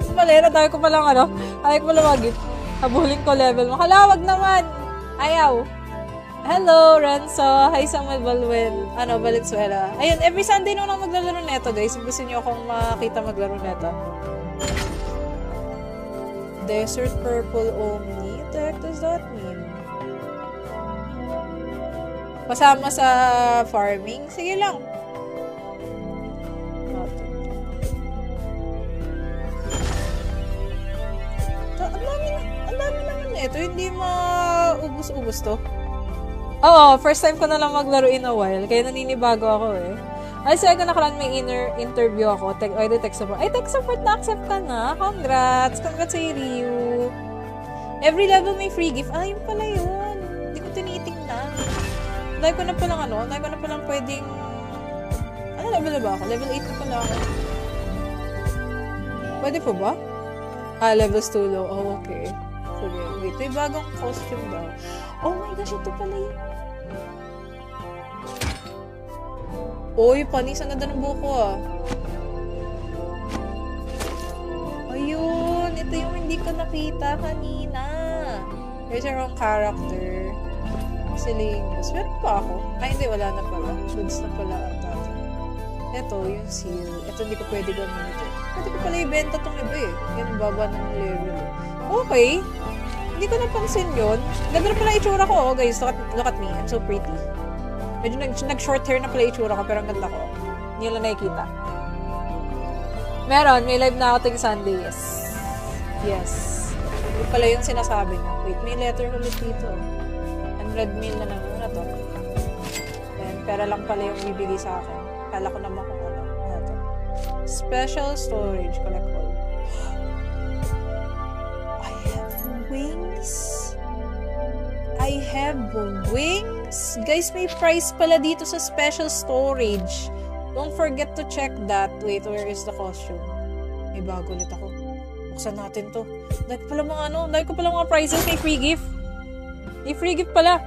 Ito pala yun. Dahil ko palang ano. Dahil ko palang magit. Habulin ko level mo. Kalawag naman. Ayaw. Hello, Renzo. Hi, Samuel Valenzuela. Ayun, every Sunday nung maglalaro neto, guys. Gusto nyo akong makita maglaro neto. Desert Purple Omni. What the heck does that mean? Pasama sa farming? Sige lang. Ang dami naman neto. Hindi maubos-ubos to. Oo, first time ko na lang maglaro in a while. Kaya naninibago ako eh. Ay, so ako nakaraan may interview ako. Text support. Ay, text support na-accept ka na. Congrats! Congrats sa Ryu. Every level may free gift. Ah, yun pala yun. Hindi ko tinitingnan. Dahil ko na palang pwedeng... Ano level na ba ako? Level 8 na pala ako. Pwede po ba? Ah, levels too low. Oh, okay. Sige, wait. May bagong costume daw. Oh my gosh, ito pala yun. Uy, panis, ang ganda ng buko ah. Ayun, ito yung hindi ko nakita kanina. There's a wrong character. Silingos. Meron pa ako? Ay, hindi, wala na pala. Goods na pala ang tata. Ito, yung seal. Ito hindi ko pwede gamitin. Pwede ko pala ibenta tong iba eh. Yan, baba ng level. Okay. Hindi ko napansin yun. Ganda na pala itsura ko, oh, guys. Look at me. I'm so pretty. Medyo nag-short hair na pala itsura ko, pero ang ganda ko. Hindi lang nakikita. Meron. May live na ako ting Sunday. Yes. Hindi pala yun sinasabi niya. Wait, may letter ulit dito. Unread mail na naman na to. Ayan, pera lang pala yung bibigay sa akin. Kala ko naman kung ano. Ano to? Special storage. Collect all. I have wings. Guys, may price pala dito sa special storage. Don't forget to check that. Wait, where is the costume? May bago ulit ako. Buksan natin to. Dahil pala mga ano, dahil ko pala mga prices. May free gift. May free gift pala.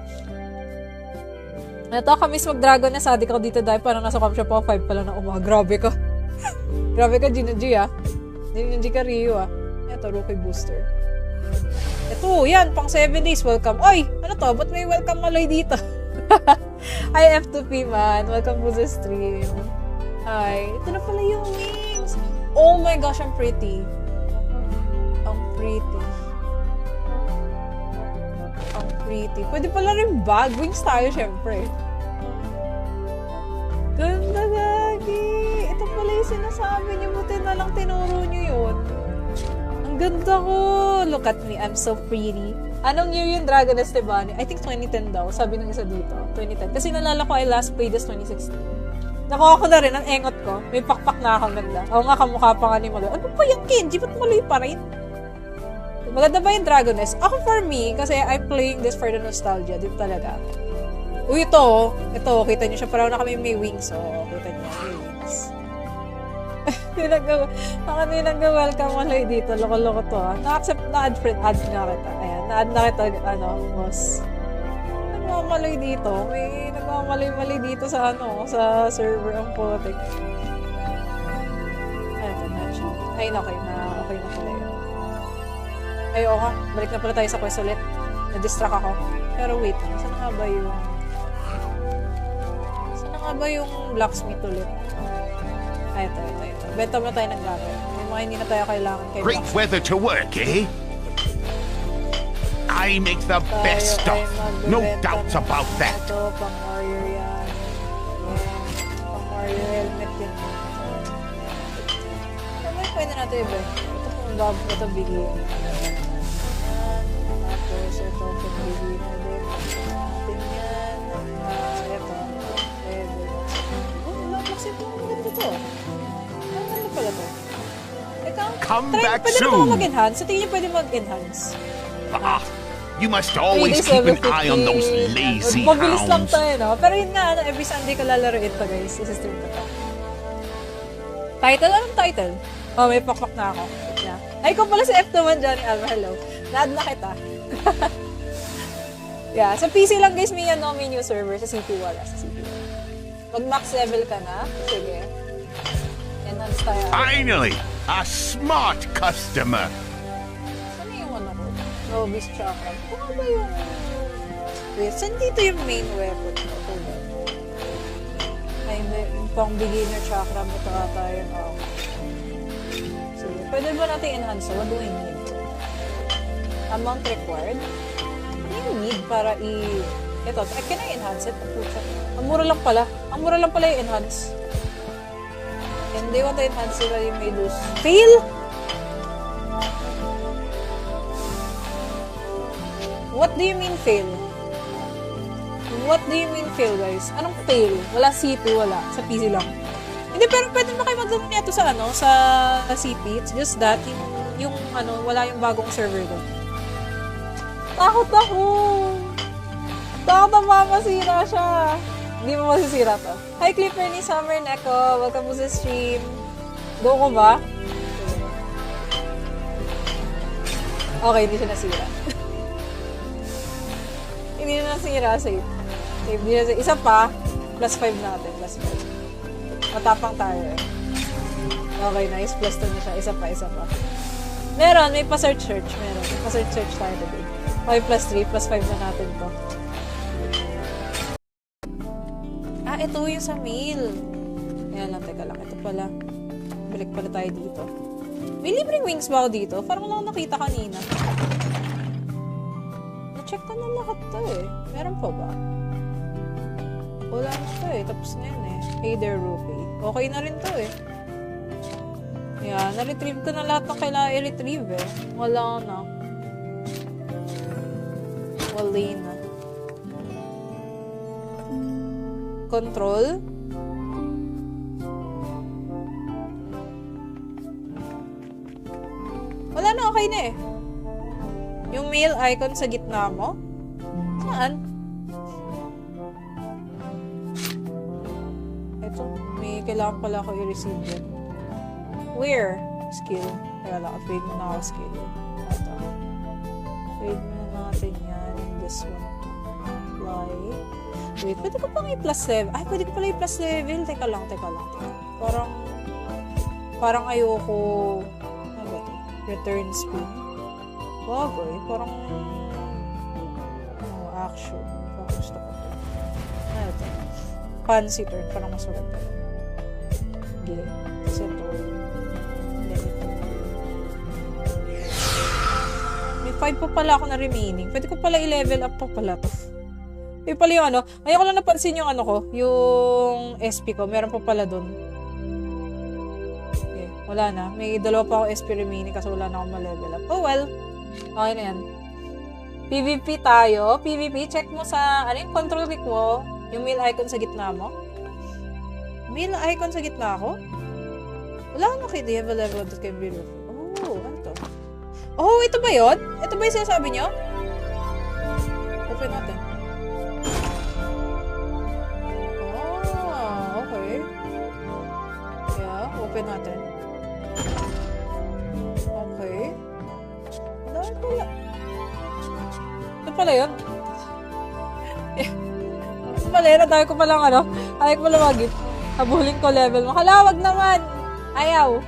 Ito, kamis mag-dragon na sadik ako dito dahil parang nasa camp shop ako. 5 pala na umaga. Grabe ka. Grabe ka, Gina G ah. Gina G ka, Ryu ah. Ito, rookie booster. Ito, yan, pang 7 days, welcome. Oy, ano to? Ba't may welcome maloy dito? Hi, F2P man. Welcome to the stream. Hi. Ito na pala yung wings. Oh my gosh, ang pretty. Ang pretty. Ang pretty. Pwede pala rin bag. Wings tayo, syempre. Ganda lagi. Ito pala yung sinasabi niyo. Buti na lang tinuro niyo yun. Ganda ko. Look at me. I'm so pretty. Anong year yung Dragon Esteban? I think 2010 daw. Sabi ng isa dito. 2010. Kasi nalala ko I last played this 2016. Nakuha ko na rin. Ang engot ko. May pakpak na akong ganda. Oo nga, kamukha pa nga ni Maloy. Ano pa yung Kenji? Ba't Maloy pa rin? Maganda ba yung Dragon Nest? Ako for me, kasi I'm playing this for the nostalgia. Din talaga. Uy, ito, oh. Ito, kita niyo siya. Parang na kami may wings. Oh, kita niyo, may wings. Nag-welcome malay dito. Loko-loko to, ah. Na-accept na add nga kita. Ayan, na-add na kita, boss. Nagmamalay dito. May nagmamalay-malay dito sa, sa server ang potek. Ay, okay na pala yun. Ay, okay. Balik na pala tayo sa quest ulit. Na-distract ako. Pero wait, saan nga ba yung blacksmith ulit? Ay, ito. Benta mo na tayo ng gamit. May mga hindi na tayo kailangan kay Great blacksmith. weather to work, eh? I make the best stuff. No doubts about that. Ito, pang warrior yan. Pang warrior helmet yan. Pwede natin iba. Ito bigyan. Tapos, ito bigyan na din. Natin yan. Ito. Pwede. Laksin po ang ganda to. Ano pala to? Come back pwede na soon. mag-enhance. Sa tingin niyo pwede mag-enhance. You must always keep an eye on those lazy Mabilis lang hounds. tayo, no? Pero yun nga, every Sunday ko lalaroin to, guys. Isa-stream ko to. Title? Anong title? Oh, may pakpak na ako. Yeah. Ay, kung pala si F2 Johnny Alva, hello. Na-add na kita. Yeah, sa PC lang guys, may new server. Sa CPU wala. Sa CPU. Mag-max level ka na. Sige. Enhance tayo. Finally, a smart customer. Saan yung ano ko? Novice Chakra. Ano ba yung... Wait, saan dito yung main weapon ko? Ay, hindi. Yung pang beginner chakra mo ito ata yun. Pwede ba natin enhance? What do we need? Amount required? What do you need para Ito, can I enhance it? Ang mura lang pala. Ang mura lang pala yung enhance. And they want to enhance it, you may lose. Fail? What do you mean fail? What do you mean fail, guys? Anong fail? Wala CPU, wala. Sa PC lang. Hindi, pero pwede ba kayo mag-zoom nito sa sa CP? It's just that, yung wala yung bagong server doon. Takot ako! Takot na masira siya. Hindi mo masisira to. Hi, Clipper ni Summer Neko. Welcome po sa stream. Go ko ba? Okay, hindi siya nasira. Hindi na nasira. Save. Isa pa. +5 natin. +5. Matapang tayo eh. Okay, nice. +2 na siya. Isa pa. Meron. May pa-search. Meron. May pa-search tayo today. 5 + 3. +5 na natin to. Ito yung sa mail. Ayan lang. Teka lang. Ito pala. Balik pala tayo dito. May libreng wings ba ako dito? Parang lang nakita kanina. Na-check ko na lahat to eh. Meron pa ba? Wala na to eh. Tapos na yun eh. Hey there, Rupee. Okay na rin to eh. Yeah, na-retrieve ko na lahat ng kailangan i-retrieve eh. Wala na. Wala na. Control. Wala na, okay na eh. Yung mail icon sa gitna mo? Saan? Ito, may kailangan pala ako i-receive yun. Where? Skill. Kaya lang, upgrade mo na ako skill. Ito. Upgrade mo na natin yan. This one. Apply. Wait, pwede ko pang i-plus level. Ay, pwede ko pala i-plus level. Teka lang. Parang ayoko. Ano ba ito? Return spin. Bagay. Parang action. Parang gusto ko ito. Ano ito? Fancy turn. Parang masulat pa. Okay. Kasi ito. May 5 pa pala ako na remaining. Pwede ko pala i-level up pa pala to. May pala yung ayoko lang napansin yung yung SP ko. Meron pa pala dun. Okay, wala na. May 2 pa ako SP remaining kasi wala na akong ma-level up. Oh well. Okay na yan. PvP tayo. PvP, check mo sa, yung control click mo. Yung mail icon sa gitna mo. Mail icon sa gitna ako? Wala akong makita. You have a level that can be removed. Oh, ano to? Oh, ito ba yun? Ito ba yung sinasabi nyo? Open natin. open natin. Okay. Dahil pala. Ito pala yun. Ito pala yun. Dahil ko palang ano. Dahil ko palang mag-gift. Habulin ko level mo. Kalawag naman. Ayaw.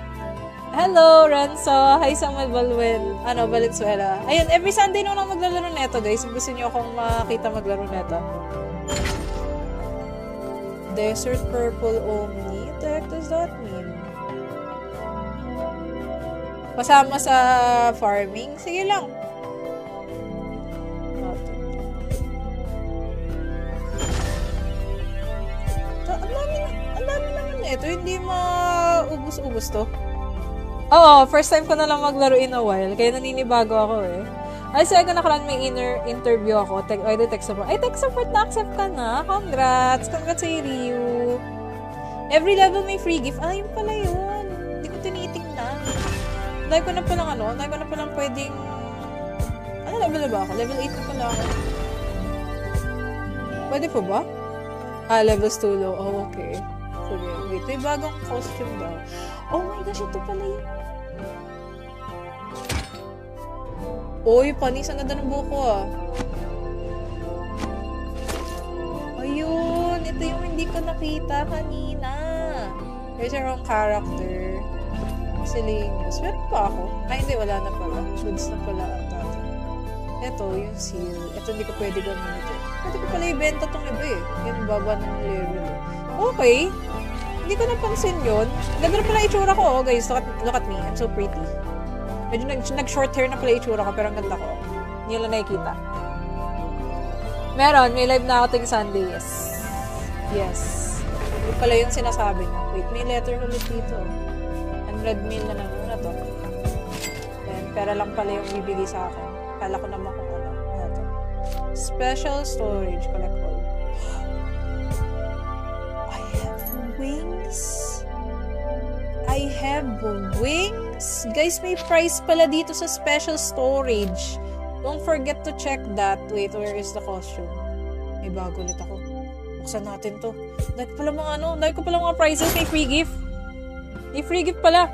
Hello, Renzo. Hi, Samuel Valenzuela. Ayun, every Sunday naman ako maglalaro neto, guys. Kung gusto niyo akong makita maglaro neto. Desert Purple Omni? What the heck does that mean? Kasama sa farming? Sige lang. Ang dami naman ito. Hindi maubos-ubos to. Oo, first time ko na lang maglaro in a while. Kaya naninibago ako eh. Ay, so ako nakaraan may interview ako. Tech support. Ay, tech support na-accept ka na. Congrats! Congrats sa Ryu. Every level may free gift. Ah, yun pala yun. Hindi ko tinitingnan. Dahil ko na palang pwedeng... Ano level na ba ako? Level 8 na pala ako. Pwede po ba? Ah, levels too low. Oh, okay. Sige, wait. May bagong costume daw. Oh my gosh, ito pala yun. Oy, panis. Ang ganda ng buhok ko ah. Ayun. Ito yung hindi ko nakita kanina. There's your own character. Miscellaneous. Meron pa ako? Ay, hindi. Wala na pala. Goods na pala. Ito, yung seal. Ito hindi ko pwede gamitin. Pwede ko pala ibenta tong iba eh. Yan, baba ng level. Okay. Hindi ko napansin yun. Ganda na pala itsura ko. Oh, guys, look at me. I'm so pretty. Medyo nag-short hair na pala itsura ko, pero ang ganda ko. Hindi lang nakikita. Meron, may live na ako ting Sunday. Yes. Hindi pala yung sinasabi niya. Wait, may letter ulit dito. 100 mil na naman na to. Then, pera lang pala yung bibigay sa akin. Kala ko naman kung ano. Ano to? Special storage. Collect all. I have wings. I have wings. Guys, may price pala dito sa special storage. Don't forget to check that. Wait, where is the costume? May bago ulit ako. Buksan natin to. Dahil pala mga ano, dahil ko pala mga prizes. May free gift. May free gift pala.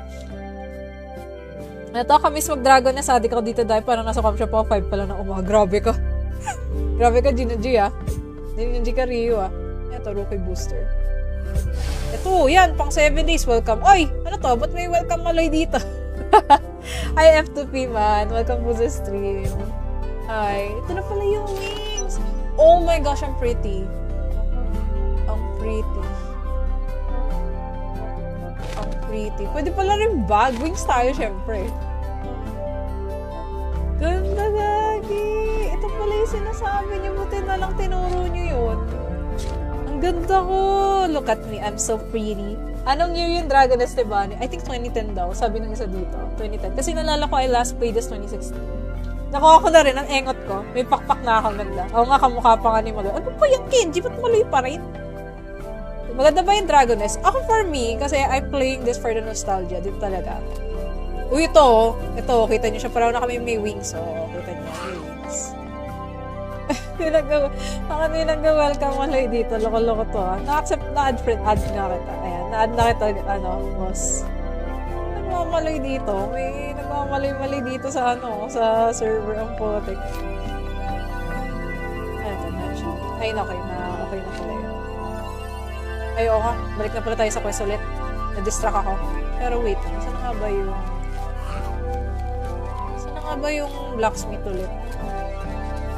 Ito, kamis mag-dragon na sadik ako dito dahil parang nasa com shop ako. 5 pala na umaga. Grabe ka. Grabe ka, Ginaji ah. Ginaji ka, Ryu ah. Ito, rookie booster. Ito, yan, pang 7 days, welcome. Oy, ano to? Ba't may welcome Maloy dito? Hi, F2P man. Welcome to the stream. Hi. Ito na pala yung wings. Oh my gosh, I'm pretty. Ang pretty. Ang pretty. Pwede pala rin bag. Wings tayo, syempre. Ganda, gagi. Ito pala yung sinasabi niyo. Buti na lang tinuro niyo yun. Ang ganda ko. Look at me. I'm so pretty. Anong year yung Dragon Estebani? I think 2010 daw. Sabi ng isa dito. 2010. Kasi nalala ko I last played this 2016. Nakuha ko na rin ang engot ko. May pakpak na akong ganda. Ako nga kamukha pa nga ni Maloy. Ano pa yung Kenji? Ba't Maloy pa rin? Maganda ba yung Dragon Est? Ako for me, kasi I'm playing this for the nostalgia. Dito talaga. Uy, ito. Ito, kita niyo siya. Parang na kami may wings. So, kita niyo. May wings. May nag-welcome Maloy dito. Loko-loko to ah. Na-accept na add nga kita. Ayan, na-add na kita, boss. Nagmamaloy dito. May nagmamaloy-maloy dito sa sa server ang potek. Ayan, na siya. Ayun, okay na pala yun. Ay, oo nga. Balik na pala tayo sa quest ulit. Na-distract ako. Pero wait, saan nga ba yung blacksmith ulit?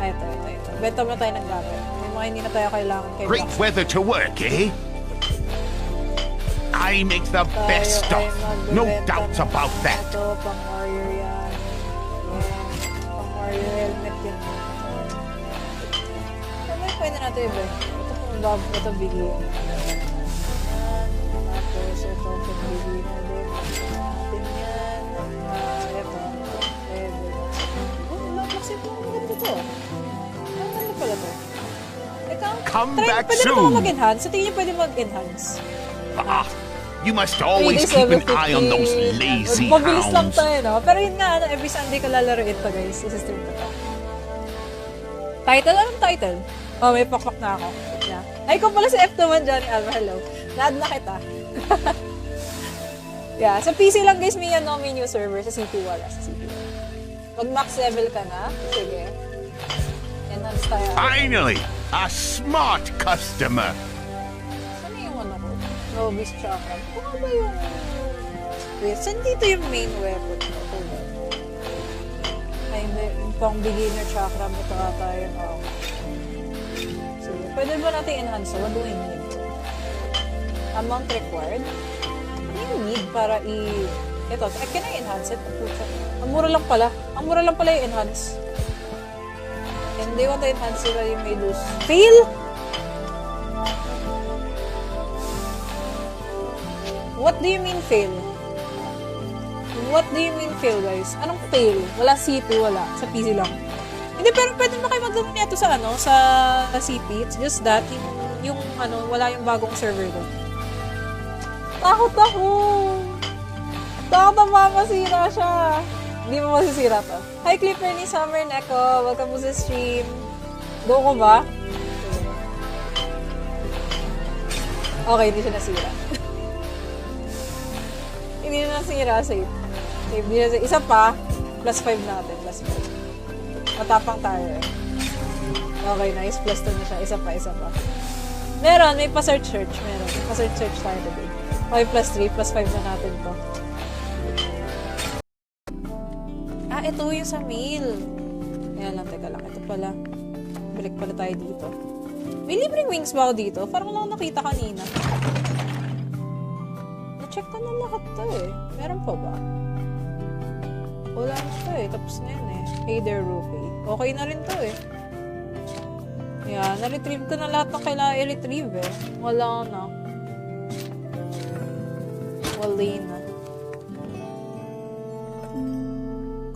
Ay, ito. Benta mo na tayo ng gamit. May mga hindi na tayo kailangan kay Great weather to work, eh? I make the best stuff. No doubts about that. Ito, pang-warrior yan. Pang-warrior helmet yan. Ano yung pwede natin iba? Ito pong bab, ito bigay. Tapos, ito pong bigay na din. Natin yan. Ito. Oh, kasi ito. Maganda to. Ano pala to? Come back pwede soon. Pwede naman mag-enhance? Sa tingin niyo pwede mag-enhance? You must always keep an eye on those lazy Mabilis lang hounds. tayo, no? Pero yun nga, every Sunday ko lalaroin to, guys. Isa-stream ko to. Title? Anong title? Oh, may pakpak na ako. Yeah. Ay, kung pala si F2 man, Johnny Alva. Hello. Na-add na kita. Yeah, sa PC lang guys, may may new server. Sa CP wala. Sa CP wala. Pag max level ka na, sige. Enhance tayo. Finally, a smart customer. Saan na yung ano ko? Novice Chakra. Baka ba yung... Wait, saan dito yung main weapon ko? Hold on. Ay, hindi. Yung pang beginner chakra. Ito ata yun. Oh. Sige. Pwede ba natin enhance? What do we need? Amount required? What do you need para Ito, can I enhance it? Ang mura lang pala. Ang mura lang pala yung enhance. And they want to enhance it, you may lose. Fail? What do you mean fail? What do you mean fail, guys? Anong fail? Wala CP, wala. Sa PC lang. Hindi, pero pwede ba kayo mag-download nito sa sa CP? It's just that, yung wala yung bagong server doon. Takot ako! Takot na masira siya. Hindi mo masisira to. Hi, Clipper ni Summer Neko. Welcome mo sa stream. Go ko ba? Okay, hindi siya nasira. Hindi na nasira. Save. Hindi na nasira. Isa pa. +5 natin. +5. Matapang tayo eh. Okay, nice. +2 na siya. Isa pa. Meron. May pa-search. Meron. May pa-search tayo today. Okay, +3. +5 na natin to. Ito yung sa mail. Ayan lang, teka lang. Ito pala. Balik pala tayo dito. May libreng wings ba ako dito? Parang lang nakita kanina. Na-check ko na lahat to eh. Meron pa ba? Wala na to eh. Tapos na yun eh. Hey there, Rupee. Okay na rin to eh. Yan. Na-retrieve ko na lahat ng kailangan i-retrieve eh. Wala na. Wala na.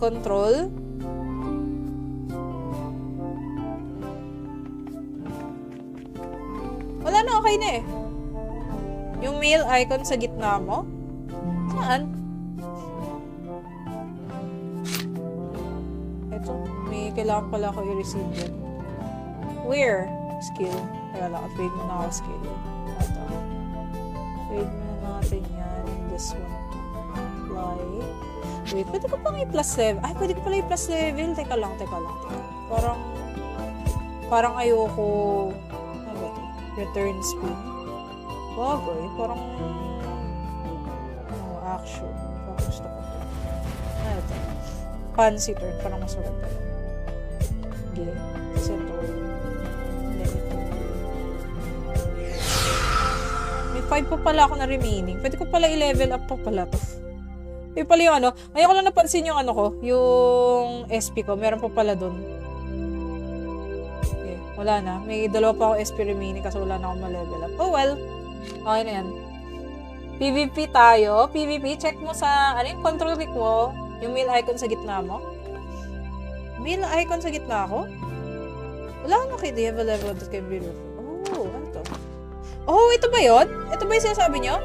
Control. Wala na, okay na eh. Yung mail icon sa gitna mo? Saan? Ito, may kailangan pala ako i-receive yun. Where? Skill. Kaya lang, upgrade mo na ako skill. Ito. Upgrade mo na natin yan. This one. Apply. Wait, pwede ko pang i-plus level. Ay, pwede ko pala i-plus level. Teka lang. Parang ayoko. Ano ba ito? Return spin. Bagay. Parang action. Parang gusto ko. Ano ito? Fancy turn. Parang masulat pala. Okay. Settle. May 5 pa pala ako na remaining. Pwede ko pala i-level up pa pala to. May pala yung ngayon ko lang napansin yung yung SP ko. Meron pa pala dun. Okay, wala na. May 2 pa ako SP remaining kasi wala na akong ma-level up. Oh well. Okay na yan. PvP tayo. PvP, check mo sa, yung control click mo. Yung mail icon sa gitna mo. Mail icon sa gitna ako? Wala na kayo. They have a level that can be removed. Oh, ano to? Oh, ito ba yun? Ito ba yung sinasabi nyo?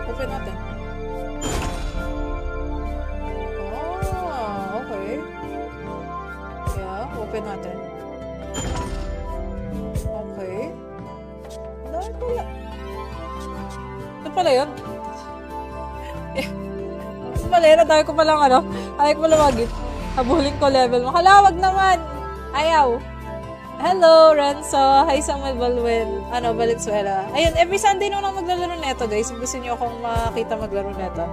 Open natin. Open natin. Okay. Dahil pala. Ito pala yun. Ito pala yun. Dahil ko palang ayaw ko pala magit. Habulin ko level mo. Halawag naman. Ayaw. Hello, Renzo. Hi, Samuel Balwin. Valenzuela. Ayun, every Sunday nung maglalaro neto, guys. Kung gusto nyo akong makita maglaro neto.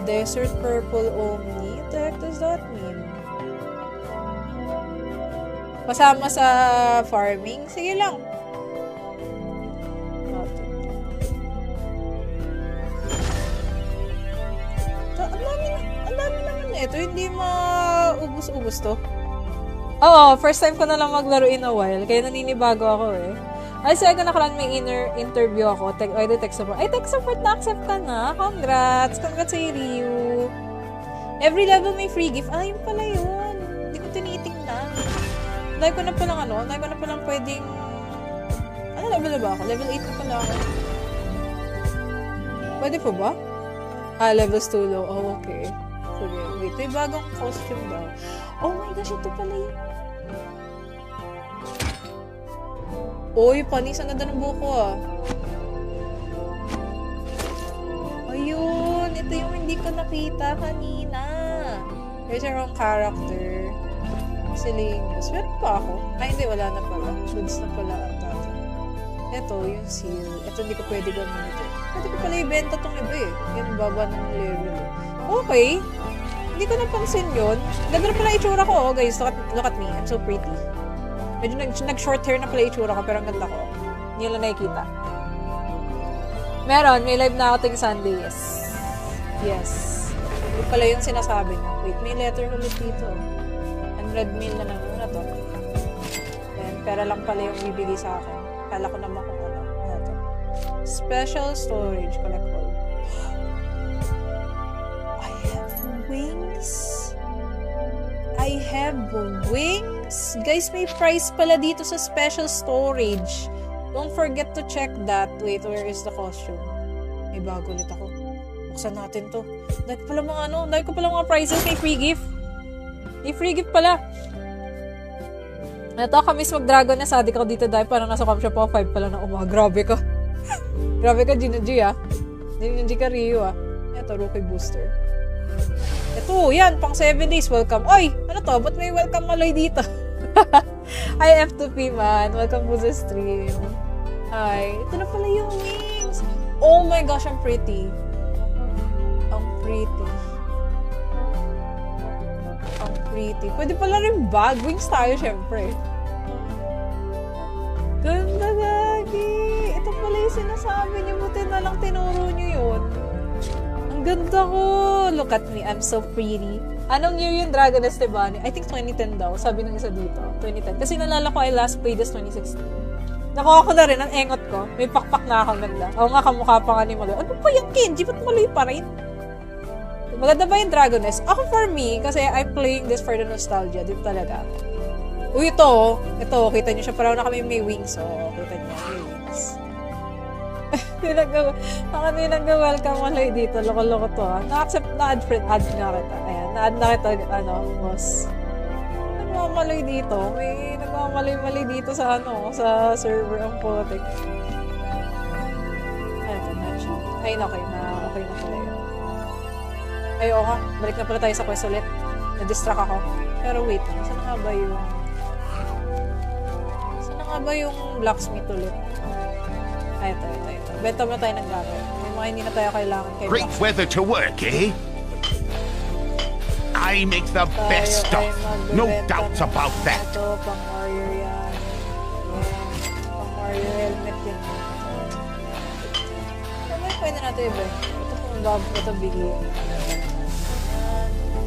Desert Purple Omni. What the heck does that mean? Kasama sa farming? Sige lang. Ang dami naman ito. Hindi maubos-ubos to. Oo, first time ko na lang maglaro in a while. Kaya naninibago ako eh. Ay, so ako nakaraan may interview ako. Tech support. Ay, tech support na-accept ka na. Congrats. Congrats sa Ryu. Every level may free gift. Ah, yun pala yun. Hindi ko tinitingnan. Dahil ko na palang pwedeng... Ano level na ba ako? Level 8 na pala ako. Pwede po ba? Ah, levels too low. Oh, okay. Sige, wait. May bagong costume daw. Oh my gosh, ito pala yun. Oy, panisan na ng buko ah. yun. Ito yung hindi ko nakita kanina. Here's our own character. Miscellaneous. Meron pa ako. Ay, hindi. Wala na pala. Goods na pala ang tata. Ito, yung seal. Ito, hindi ko pwede gamitin. Pwede ko pala ibenta tong iba eh. Yan, baba ng level. Okay. Hindi ko napansin yun. Ganda na pala itsura ko, oh, guys. Look at me. I'm so pretty. Medyo nag-short hair na pala itsura ko, pero ang ganda ko. Hindi lang nakikita. Meron. May live na ako ting Sunday. Yes. Hindi pala yung sinasabi niya. Wait, may letter ulit dito. 100 mil na lang. Ano to? Then, pera lang pala yung bibigay sa akin. Kala ko naman kung ano. Ano to? Special storage. Collect all. I have wings. I have wings. Guys, may price pala dito sa special storage. Don't forget to check that. Wait, where is the costume? May bago ulit ako. Buksan natin to. Dahil ko pala mga ano. Dahil ko pala mga prices. May free gift. May free gift pala. Ito, kamis mag-dragon na sadik ako dito dahil parang nasa com shop ako 5 pala na umaga. Grabe ka. Grabe ka, Gina G, ah. Gina G ka, Ryu, ah. Ito, rookie booster. Ito, yan, pang 7 days, welcome. Oy, ano to? Ba't may welcome maloy dito? Hi, F2P, man. Welcome to the stream. Hi. Ito na pala yung wings. Oh my gosh, I'm pretty. Ang pretty. Ang pretty. Pwede pala rin bag. Wings tayo, syempre. Ganda, gagi. Ito pala yung sinasabi niyo. Buti na lang tinuro niyo yun. Ang ganda ko. Look at me. I'm so pretty. Anong year yung Dragon Esteban? I think 2010 daw. Sabi ng isa dito. 2010. Kasi nalala ko I last played this 2016. Nakuha ko na rin. Ang engot ko. May pakpak na ako ganda. Oo nga, kamukha pa nga ni Maloy. Ano pa yung Kenji? Ba't Maloy pa rin? Maganda ba yung Dragon Nest? Ako for me, kasi I'm playing this for the nostalgia. Din talaga. Uy, ito. Ito, kita nyo siya. Parang na kami may wings. Oo, kita nyo. May wings. Ako nag-welcome Maloy dito. Loko-loko to. Na-accept na add na kita. Ayan, na-add na kita, boss. Nagmamaloy dito. May nagmamaloy-maloy dito sa sa server ang potek. Ayun, okay na pala yun. Ay, oo nga. Balik na pala tayo sa quest ulit. Na-distract ako. Pero wait, saan nga ba yung blacksmith ulit? Ay, ito. Benta mo na tayo ng gamit. May mga hindi na tayo kailangan kay Great weather to work, eh? I make the best stuff. No doubts about that. Ito, pang warrior yan. Pang warrior helmet yan. Ano yung pwede natin iba? Ito bigyan.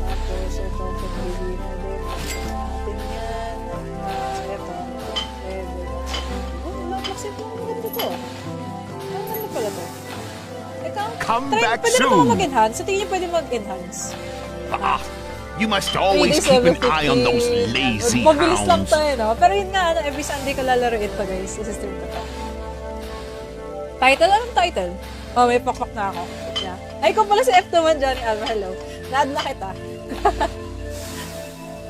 Tapos, ito, bigyan na din. Natin yan. Ito. Bakit mo maganda to? Ano pala to? Come back pwede soon. Pwede na mag-enhance? Sa tingin niyo pwede mag-enhance? You must always keep an eye on those lazy Mabilis lang hounds. tayo, no? Pero yun nga, every Sunday ko lalaroin to, guys. Isistream ko to. Title? Anong title? Oh, may pakpak na ako. Yeah. Ay, kung pala si F2-1, Johnny Alva, hello. Na-add na kita.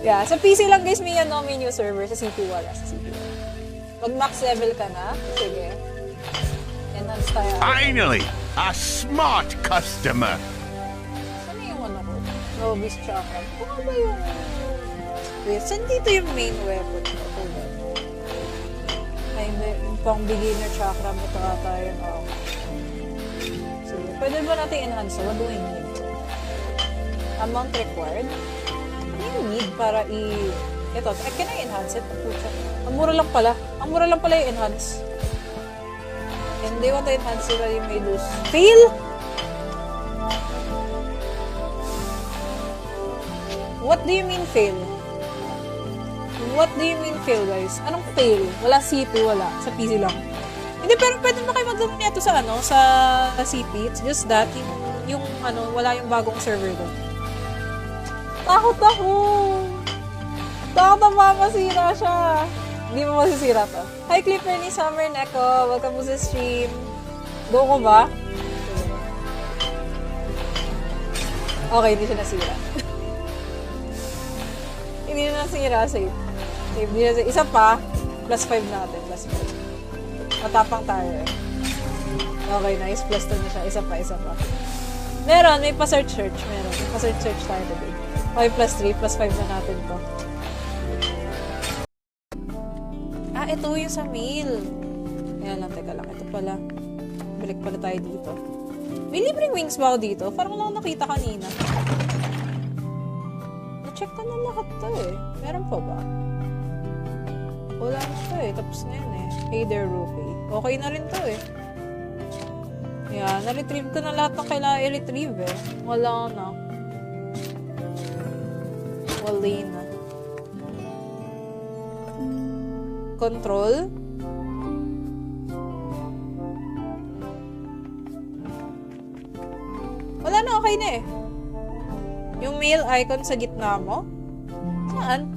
Yeah, sa PC lang, guys, may new server. Sa CPU wala. Mag-max level ka na. Sige. Enhance tayo. Finally, a smart customer. Saan yung ano ko? Novice Chakra. Kung ba yung... Wait, saan dito yung main weapon ko? Hold on. Ay, yung pang beginner chakra mo ito ata yung... Oh. Sige. Pwede ba natin enhance? What do I need? Amount required? Ano yung need para Ito, can I enhance it? Ang mura lang pala. Ang mura lang pala yung enhance. And they want to enhance it, you may lose. Fail? What do you mean fail? What do you mean fail, guys? Anong fail? Wala CP, wala. Sa PC lang. Hindi, pero pwede mo kayo mag-down nito sa sa CP. It's just that, yung wala yung bagong server doon. Takot ako! Takot na masira siya. Hindi mo masisira to. Hi, Clipper ni Summer Neko. Welcome to the stream. Go ko ba? Okay, hindi siya nasira. Hindi na nasira. Save. Hindi na nasira. Isa pa. Plus 5 natin. Plus 5. Matapang tayo eh. Okay, nice. Plus 2 na siya. Isa pa. Meron, may pa-search. Meron, may pa-search tayo today. 5 plus 3 plus 5 na natin to. Ito yung sa mail. Ayan lang, teka lang. Ito pala. Balik pala tayo dito. May libreng wings ba ako dito? Parang wala akong nakita kanina. Na-check ko na lahat to eh. Meron pa ba? Wala na to eh. Tapos na yun eh. Hey there, Rupee. Okay na rin to eh. Yan, na-retrieve ko na lahat ng kailangan i-retrieve eh. Wala na. Wala na. Control. Wala na, okay na eh. Yung mail icon sa gitna mo? Saan?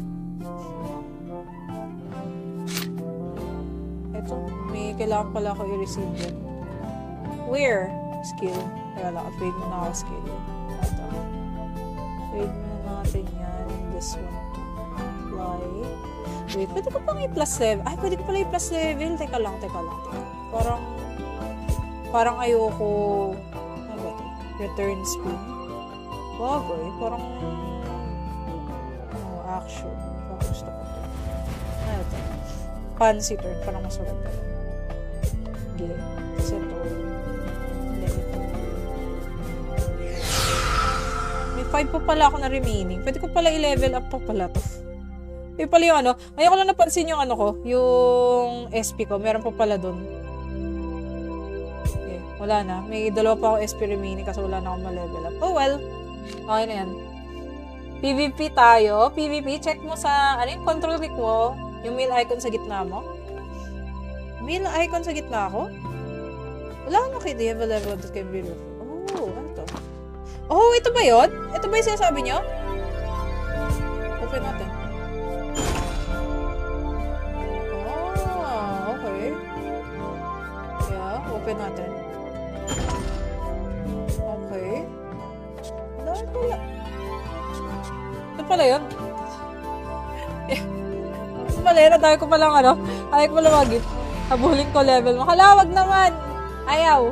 Ito, may kailangan pala ako i-receive din. Where? Skill. Kaya lang, upgrade mo na ako skill. Ito. Upgrade mo na natin yan. This one. Apply. Wait, pwede ko pang i-plus level. Ay, pwede ko pala i-plus level. Teka lang. Parang ayoko. Ano ba ito? Return spin. Bagay. Parang action. Parang gusto ko. Ano ito? Fancy turn. Parang mas maganda. Okay. Kasi ito. May 5 pa pala ako na remaining. Pwede ko pala i-level up pa pala to. Yung pala yung ano, ngayon ko lang napansin yung ano ko, yung SP ko, meron pa pala dun. Okay, wala na. May dalawa pa ako SP remaining kasi wala na akong ma-level up. Oh well, okay na yan. PvP tayo. PvP, check mo sa, ano yung control click mo, yung mail icon sa gitna mo. Mail icon sa gitna ko? Wala akong nakita yung level that can be referred. Oh, ano to? Oh, ito ba yun? Ito ba yung sinasabi nyo? Open natin. Open natin. Okay. Dahil pala. Ito pala yun. Ito pala yun. Dahil ko palang ano. Dahil ko palang mag-gift. Habulin ko level mo. Kalawag naman. Ayaw.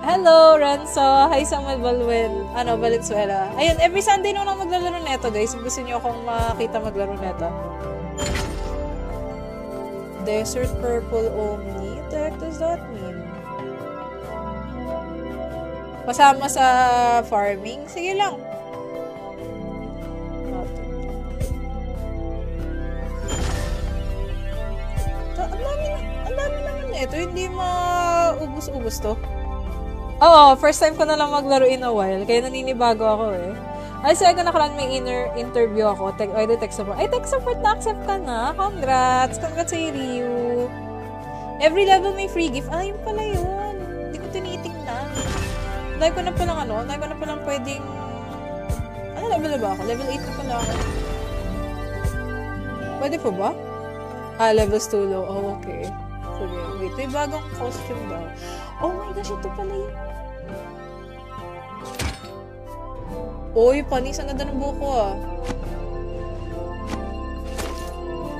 Hello, Renzo. Hi, Samuel Balwen. Valenzuela. Ayun, every Sunday nung maglalaro neto, guys. Gusto niyo akong makita maglaro neto. Desert Purple Omni. What the heck does that mean? Pasama sa farming? Sige lang. Ang dami naman na ito. Hindi maubos-ubos to. Oo, first time ko na lang maglaro in a while. Kaya naninibago ako eh. Ay, so ako nakaraan may interview ako. Tech support. Ay, tech support na-accept ka na. Congrats. Congrats sa Ryu. Every level may free gift. Ah, yun pala yun. Hindi ko tinitingnan. Dahil ko na palang pwedeng... Ano level na ba ako? Level 8 na pala ako. Pwede po ba? Ah, levels too low. Oh, okay. Sige, wait. May bagong costume daw. Oh my gosh, ito pala yun. Uy, panis. Ang ganda ng buko ah.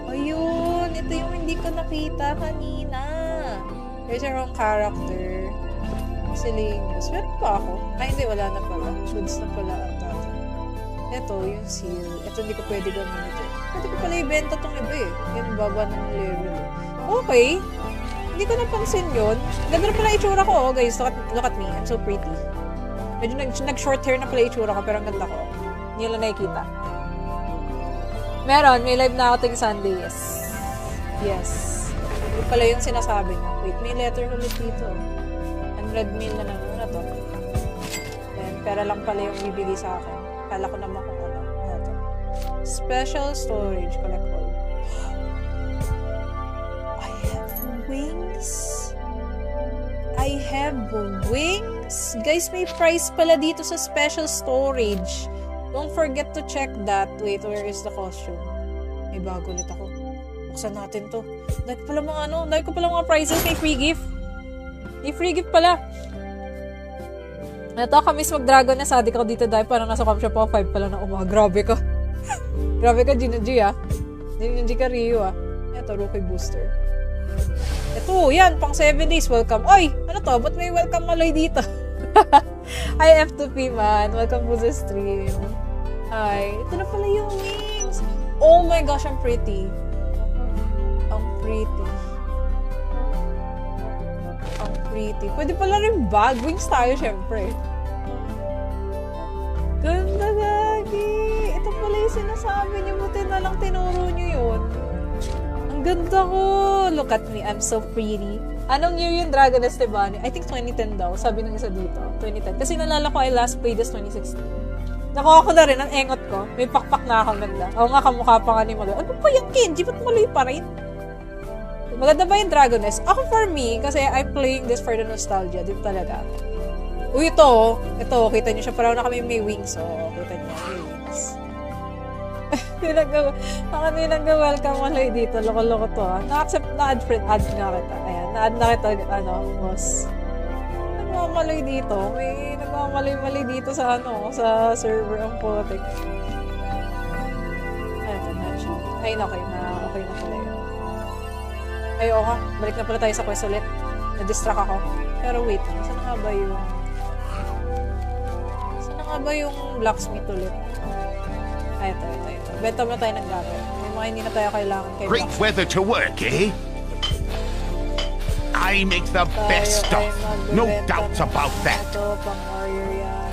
Ayun. Ito yung hindi ko nakita kanina. There's a wrong character. Silingus. Meron pa ako? Ay, hindi. Wala na pala. Goods na pala ang tata. Ito, yung seal. Ito hindi ko pwede gamitin. Pwede ko pala ibenta tong iba eh. Yan, baba ng level. Okay. Hindi ko napansin yun. Ganda na pala itsura ko. Oh, guys, look at me. I'm so pretty. Medyo nag-short hair na pala itsura ko, pero ang ganda ko. Hindi lang nakikita. Meron. May live na ako ting Sunday. Yes. Hindi pala yung sinasabi niya. Wait, may letter ulit dito. Unread mail na naman na to. Ayan, pera lang pala yung bibigay sa akin. Kala ko naman kung ano. Ano to? Special storage. Collect all. I have wings. I have wings. Guys, may price pala dito sa special storage. Don't forget to check that. Wait, where is the costume? May bago ulit ako. Buksan natin to. Dahil ko pala mga ano. Dahil ko pala mga prices. May free gift. May free gift pala. Ito, kamis mag-dragon na sadik ako dito dahil parang nasa camp shop ako. 5 pala na umaga. Grabe ka. Grabe ka, Gina G ah. Gina G ka, Ryu ah. Ito, rookie booster. Ito, yan. Pang 7 days. Welcome. Oy! Ano to? Ba't may welcome maloy dito? Hi, F2P man. Welcome to the stream. Hi. Ito na pala yung wings. Oh my gosh, I'm pretty. Ang pretty. Ang pretty. Pwede pala rin bag. Wings tayo, syempre. Ganda, gagi. Ito pala yung sinasabi niyo. Buti na lang tinuro niyo yun. Ang ganda ko. Look at me. I'm so pretty. Anong year yung Dragon Nest Bunny? I think 2010 daw. Sabi ng isa dito. 2010. Kasi nalala ko I last played this 2016. Nakuha ko na rin. Ang engot ko. May pakpak na akong ganda. Oo nga, kamukha pa nga ni Maloy. Ano pa yan, Kenji? Ba't Maloy pa rin? Maganda ba yung Dragon Nest? Ako for me, kasi I'm playing this for the nostalgia. Din talaga. Uy, ito. Ito, kita niyo siya. Parang na kami may wings. So, kita niyo. May wings. Ang nag-welcome Maloy dito. Loko-loko to. Na-accept na add nga kita. Ayan. Na-add na kita, boss. Nagmamaloy dito. May nagmamaloy-maloy dito sa sa server ang potek. Ay, okay na pala yun. Ay, okay. Balik na pala tayo sa quest ulit. Na-distract ako. Pero wait, saan nga ba yung blacksmith ulit? Ay, ito. Benta mo na tayo ng gamit. May mga hindi na tayo kailangan kay Great blacksmith. weather to work, eh? I make the best stuff. No doubts about that. Ito, pang-warrior yan.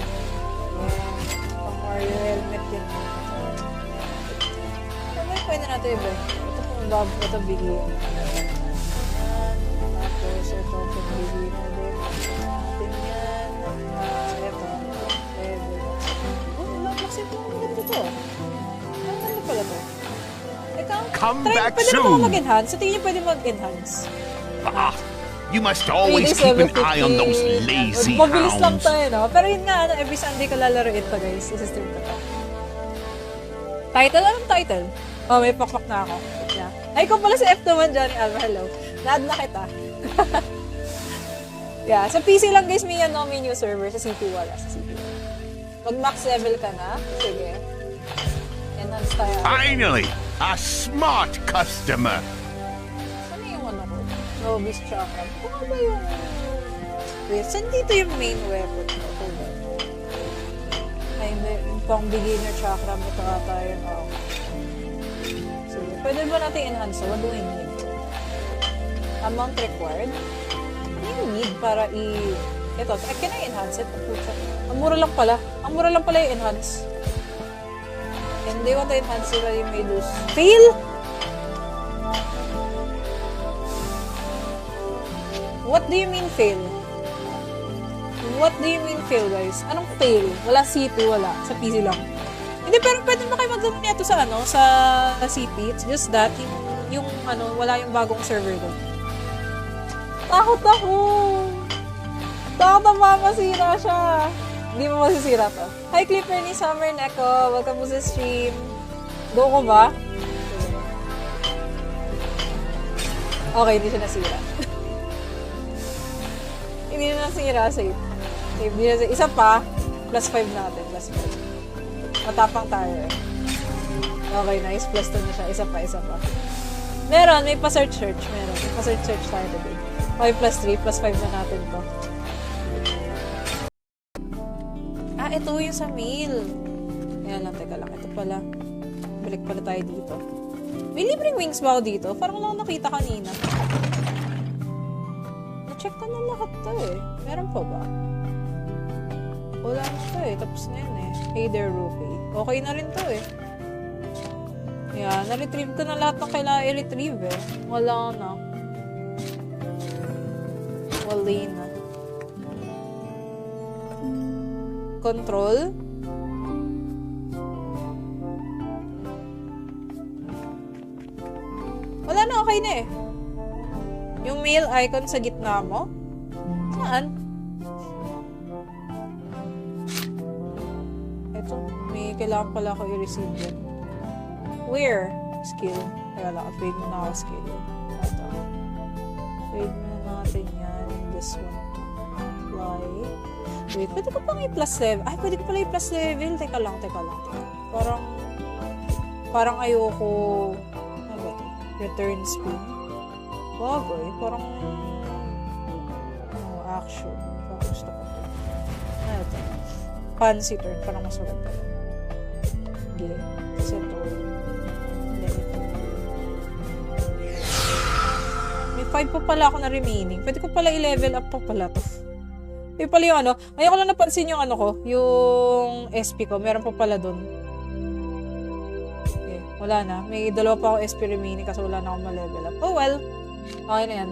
Pang-warrior helmet yan. Ano pwede natin iba? Ito bigyan. Tapos, ito bigyan na din. Natin yan. Ito. Pwede. Laksin po ang ganda to. Ano pala to? Come back pwede soon. na ba mag-enhance? Sa tingin niyo pwede mag-enhance? Ah, you must always keep an eye on those lazy Mabilis lang hounds. tayo, no? Pero yun nga, every Sunday ko lalaroin to, guys. Isa-stream ko to. Title? Anong title? Oh, may pakpak na ako. Yeah. Ay, kung pala si F2-1, Johnny Alva, hello. Na-add na kita. Yeah, sa PC lang, guys, may new server. Sa CP wala. Mag-max level ka na. Sige. Enhance tayo. Finally, a smart customer. Saan yung ko? Novice Chakra. Ano ba yung... Wait, saan dito yung main weapon ko? Ay, hindi. Yung pang beginner chakra mo tayo. Sige. Pwede ba natin enhance? What do I need? Amount required? Ano yung need para Ito, can I enhance it? Ang mura lang pala. Ang mura lang pala yung enhance. And they want to enhance it, you may lose. Fail? What do you mean fail? What do you mean fail, guys? Anong fail? Wala CP, wala. Sa PC lang. Hindi, pero pwede ba kayo mag-download nito sa sa CP? It's just that, yung wala yung bagong server doon. Takot ako! Takot na masira siya. Hindi mo masisira to. Hi, Clipper ni Summer Neko. Welcome to the stream. Go ko ba? Okay, hindi siya nasira. Hindi na nasira. Save. Isa pa. +5 natin. +5. Matapang tayo eh. Okay, nice. +2 na siya. Isa pa. Meron. May pa-search. Meron. May pa-search tayo today. 5 + 3. +5 na natin to. Ito yung sa mail. Ayan lang, teka lang. Ito pala. Balik pala tayo dito. May libreng wings ba ako dito? Parang lang nakita kanina. Na-check ko na lahat to eh. Meron pa ba? Wala na to eh. Tapos na yun eh. Hey there, Rupee. Okay na rin to eh. Ayan, na-retrieve ko na lahat ng kailangan i-retrieve eh. Wala na. Wala na. Control. Wala na, okay na eh. Yung mail icon sa gitna mo? Saan? Ito, may kailangan pala ako i-receive yun. Where? Skill. Kaya lang, upgrade mo na ako skill. Ito. Upgrade mo na natin yan. This one. Apply. Wait, pwede ko pang i-plus level. Ay, pwede ko pala i-plus level. Teka lang. Parang ayoko. Ano ba ito? Return spin. Bagay. Parang action. Parang gusto ko ito. Ano ito? Fancy turn. Parang masulat pa lang. Okay. Kasi ito. May 5 pa pala ako na remaining. Pwede ko pala i-level up pa pala to. May pala yung ano. Ngayon ko lang napansin yung ano ko. Yung SP ko. Meron pa pala dun. Okay. Wala na. May 2 pa ako SP remaining kasi wala na akong ma-level up. Oh well. Okay na yan.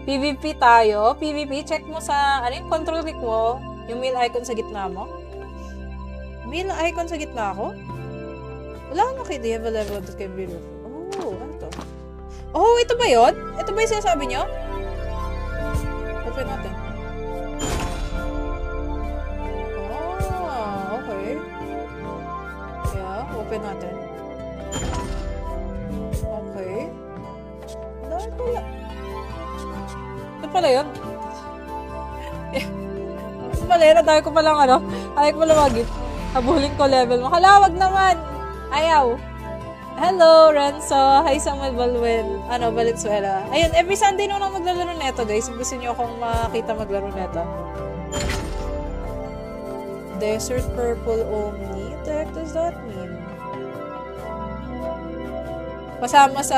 PvP tayo. PvP. Check mo sa, ano yung control click mo? Yung mail icon sa gitna mo. Mail icon sa gitna ako? Wala akong makita. You have a level that can be removed. Oh, ano to? Oh, ito ba yun? Ito ba yung sinasabi nyo? Open natin. Ah, okay. Yeah, open natin. Okay. Dahil pala. Ito pala yun. Ito pala yun. Dahil ko palang ano. Dahil ko palang mag-gift. Habulin ko level mo. Kalawag naman. Ayaw. Hello, Renzo. Hi, Samuel Valenzuela. Ayun, every Sunday naman ako maglalaro neto, guys. Kung gusto nyo akong makita maglaro neto. Desert Purple Omni? What the heck does that mean? Kasama sa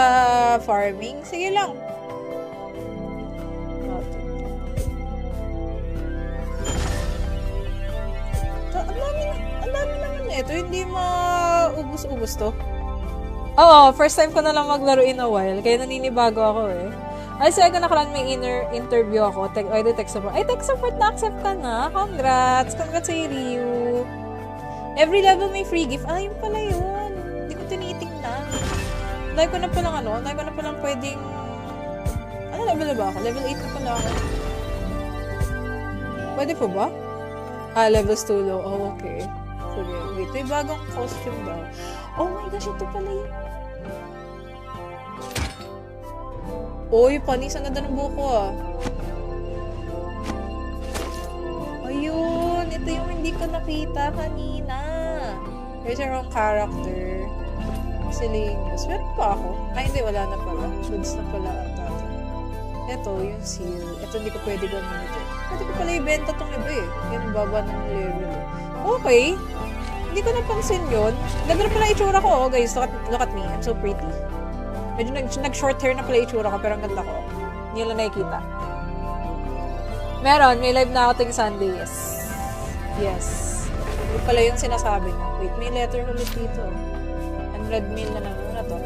farming? Sige lang. Ang dami naman ito. Hindi maubos-ubos to. Oo, first time ko na lang maglaro in a while. Kaya naninibago ako eh. Ay, sa nakaraan may interview ako. Tech support. Ay, tech support na-accept ka na. Congrats. Congrats sa Ryu. Every level may free gift. Ah, yun pala yun. Hindi ko tinitingnan. Dahil ko na palang ano. Dahil ko na palang pwedeng... Ano level na ba ako? Level 8 na pala ako. Pwede po ba? Ah, levels too low. Oh, okay. Sige, wait. May bagong costume daw. Oh my gosh, ito pala yun. Oy, panis. Ang ganda ng buko ah. Ayun. Ito yung hindi ko nakita kanina. There's your own character. Miscellaneous. Meron pa ako? Ay, hindi. Wala na pala. Goods na pala ata. Ito, yung seal. Ito hindi ko pwede gamitin. Pwede ko pala ibenta tong iba eh. Yan, baba ng level. Okay. Hindi ko napansin yun. Ganda na pala itsura ko, oh, guys. Look at me. I'm so pretty. Medyo nag-short hair na pala itsura ko, pero ang ganda ko. Hindi lang nakikita. Meron. May live na ako ting Sunday. Yes. Yes. Hindi pala yung sinasabi niya. Wait, may letter ulit dito. And red mail na naman na to.